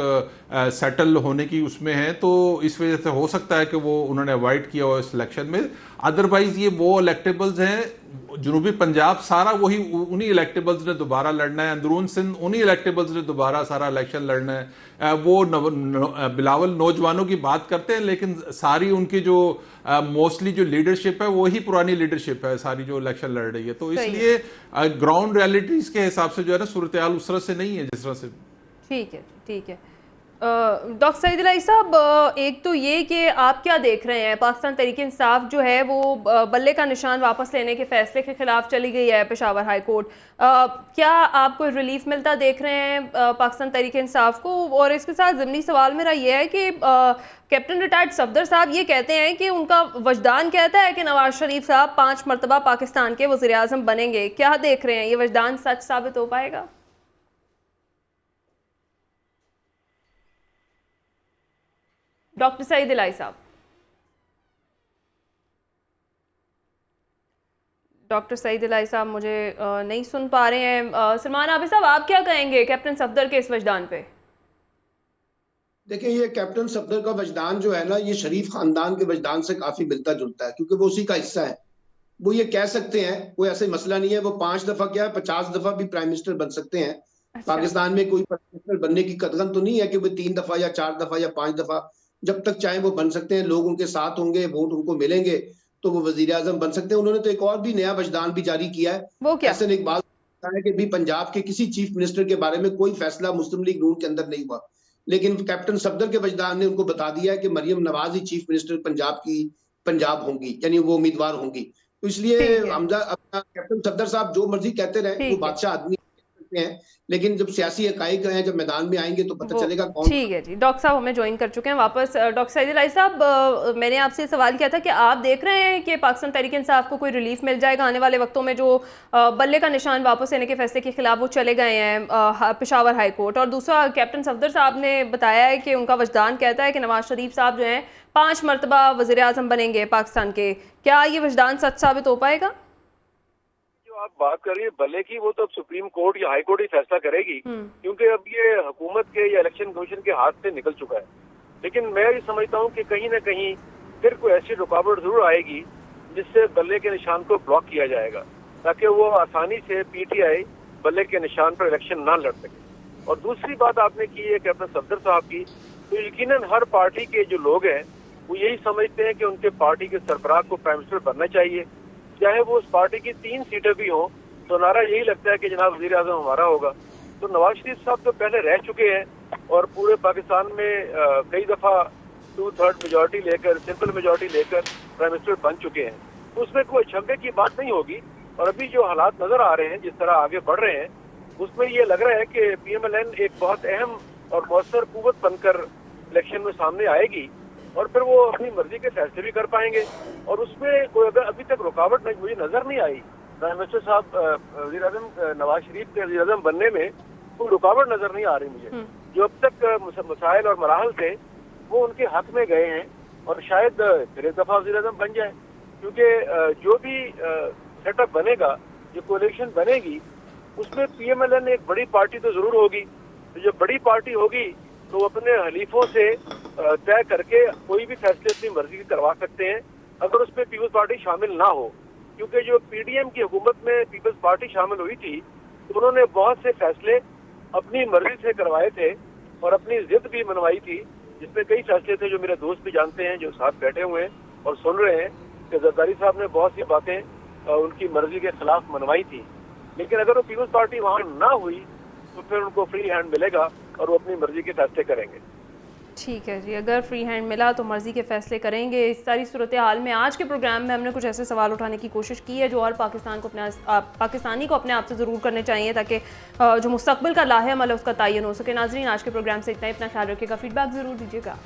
सेटल होने की उसमें हैं, तो इस वजह से हो सकता है कि वो उन्होंने अवॉइड किया हो इस इलेक्शन में। अदरवाइज ये वो इलेक्टेबल्स हैं, जनूबी पंजाब सारा वही उन्हीं इलेक्टेबल्स ने दोबारा लड़ना है, अंदरून सिंध उन्हीं इलेक्टेबल्स ने दोबारा सारा इलेक्शन लड़ना है। वो बिलावल नौजवानों की बात करते हैं, लेकिन सारी उनकी जो मोस्टली जो लीडरशिप है वही पुरानी लीडरशिप है सारी जो इलेक्शन लड़ रही है। तो इसलिए ग्राउंड रियलिटीज के हिसाब से जो है ना सूरत हाल उस तरह से नहीं है जिस तरह से। ठीक है, ठीक है। डॉक्टर सईद इलाही साहब, एक तो ये कि आप क्या देख रहे हैं, पाकिस्तान तहरीक इंसाफ जो है वो बल्ले का निशान वापस लेने के फैसले के खिलाफ चली गई है पेशावर हाई कोर्ट, क्या आप कोई रिलीफ मिलता देख रहे हैं पाकिस्तान तहरीक इंसाफ को? और इसके साथ ज़मीनी सवाल मेरा ये है कि कैप्टन रिटायर्ड सफदर साहब ये कहते हैं कि उनका वजदान कहता है कि नवाज शरीफ साहब 5 मरतबा पाकिस्तान के वज़ीर आज़म बनेंगे, क्या देख रहे हैं, ये वजदान सच साबित हो पाएगा? डॉक्टर सईद इलाही साहब, डॉक्टर सईद इलाही साहब मुझे नहीं सुन पा रहे हैं। सलमान आबिद साहब, आप क्या कहेंगे कैप्टन सफदर के इस वजदान पे? देखिए, ये कैप्टन सफदर का वजदान जो है ना, ये शरीफ खानदान के वजदान से काफी मिलता जुलता है, क्योंकि वो उसी का हिस्सा है। वो ये कह सकते हैं, कोई ऐसे मसला नहीं है, वो 5 दफा क्या है 50 दफा भी प्राइम मिनिस्टर बन सकते हैं। अच्छा। पाकिस्तान में कोई प्राइम मिनिस्टर बनने की कतगन तो नहीं है कि वो 3 दफा या 4 दफा या 5 दफा, जब तक चाहे वो बन सकते हैं, लोग उनके साथ होंगे, वोट उनको मिलेंगे तो वो वजीर आजम बन सकते हैं। उन्होंने तो एक और भी नया वजदान भी जारी किया है, वो क्या? ऐसे इकबाल है कि भी पंजाब के किसी चीफ मिनिस्टर के बारे में कोई फैसला मुस्लिम लीग नून के अंदर नहीं हुआ, लेकिन कैप्टन सफदर के वजदान ने उनको बता दिया है कि मरियम नवाज ही चीफ मिनिस्टर पंजाब होंगी, यानी वो उम्मीदवार होंगी। तो इसलिए हमजा अपना कैप्टन सफदर साहब जो मर्जी कहते रहे, वो बादशाह आदमी हैं, लेकिन जब सियासी हकाइक हैं, जब मैदान में आएंगे तो पता चलेगा कौन। ठीक है जी, डॉक्टर साहब हमें ज्वाइन कर चुके हैं वापस। डॉक्टर सईद इलाही साहब, मैंने आपसे सवाल किया था कि आप देख रहे हैं कि पाकिस्तान तहरीक इंसाफ को कोई रिलीफ मिल जाएगा आने वाले वक्तों में, जो बल्ले का निशान वापस लेने के फैसले के खिलाफ वो चले गए हैं पेशावर हाई कोर्ट। और दूसरा, कैप्टन सफदर साहब ने बताया है कि उनका वजदान कहता है कि नवाज शरीफ साहब जो हैं 5 मरतबा वज़ीर आज़म बनेंगे पाकिस्तान के, क्या ये वजदान सच साबित हो पाएगा? आप बात कर रही है बल्ले की, वो तो अब सुप्रीम कोर्ट या हाई कोर्ट ही फैसला करेगी, क्योंकि अब ये हुकूमत के या इलेक्शन कमीशन के हाथ से निकल चुका है। लेकिन मैं ये समझता हूँ कि कहीं ना कहीं फिर कोई ऐसी रुकावट जरूर आएगी जिससे बल्ले के निशान को ब्लॉक किया जाएगा, ताकि वो आसानी से पीटीआई बल्ले के निशान पर इलेक्शन ना लड़ सके। और दूसरी बात आपने की है कैप्टन सफदर साहब की, तो यकीनन हर पार्टी के जो लोग हैं वो यही समझते हैं कि उनके पार्टी के सरबराह को प्राइम मिनिस्टर बनना चाहिए, चाहे वो उस पार्टी की 3 सीटें भी हों, तो नारा यही लगता है कि जनाब वज़ीर आज़म हमारा होगा। तो नवाज शरीफ साहब तो पहले रह चुके हैं और पूरे पाकिस्तान में कई दफा 2/3 मेजॉरिटी लेकर, सिंपल मेजॉरिटी लेकर प्राइम मिनिस्टर बन चुके हैं, तो उसमें कोई अचंभे की बात नहीं होगी। और अभी जो हालात नजर आ रहे हैं, जिस तरह आगे बढ़ रहे हैं, उसमें ये लग रहा है कि PMLN एक बहुत अहम और मौसर कुव्वत बनकर इलेक्शन में सामने आएगी और फिर वो अपनी मर्जी के फैसले भी कर पाएंगे। और उसमें कोई अगर अभी तक रुकावट नहीं मुझे नजर नहीं आई, प्राइम मिनिस्टर साहब वज़ीर आज़म नवाज शरीफ के वज़ीर आज़म बनने में कोई रुकावट नजर नहीं आ रही मुझे। जो अब तक मसाइल और मराहल थे वो उनके हक में गए हैं और शायद फिर एक दफा वज़ीर-ए-आज़म बन जाए, क्योंकि जो भी सेटअप बनेगा, जो कोalition बनेगी, उसमें PMLN एक बड़ी पार्टी तो जरूर होगी। तो जब बड़ी पार्टी होगी तो वो अपने हलीफों से तय करके कोई भी फैसले अपनी मर्जी के करवा सकते हैं, अगर उसमें पीपल्स पार्टी शामिल ना हो। क्योंकि जो PDM की हुकूमत में पीपल्स पार्टी शामिल हुई थी, तो उन्होंने बहुत से फैसले अपनी मर्जी से करवाए थे और अपनी जिद भी मनवाई थी, जिसमें कई फैसले थे जो मेरे दोस्त भी जानते हैं, जो साथ बैठे हुए हैं और सुन रहे हैं कि जरदारी साहब ने बहुत सी बातें उनकी मर्जी के खिलाफ मनवाई थी। लेकिन अगर वो पीपल्स पार्टी वहाँ ना हुई तो फिर उनको फ्री हैंड मिलेगा और वो अपनी मर्जी के फैसले करेंगे। ठीक है जी, अगर फ्री हैंड मिला तो मर्जी के फैसले करेंगे। इस सारी सूरत हाल में आज के प्रोग्राम में हमने कुछ ऐसे सवाल उठाने की कोशिश की है जो हर पाकिस्तानी को अपने आप से ज़रूर करने चाहिए, ताकि जो मुस्तकबिल का लाहे अमल है उसका तयन हो सके। नाज़रीन, आज के प्रोग्राम से इतना ही। अपना ख्याल रखिएगा, फीडबैक ज़रूर दीजिएगा।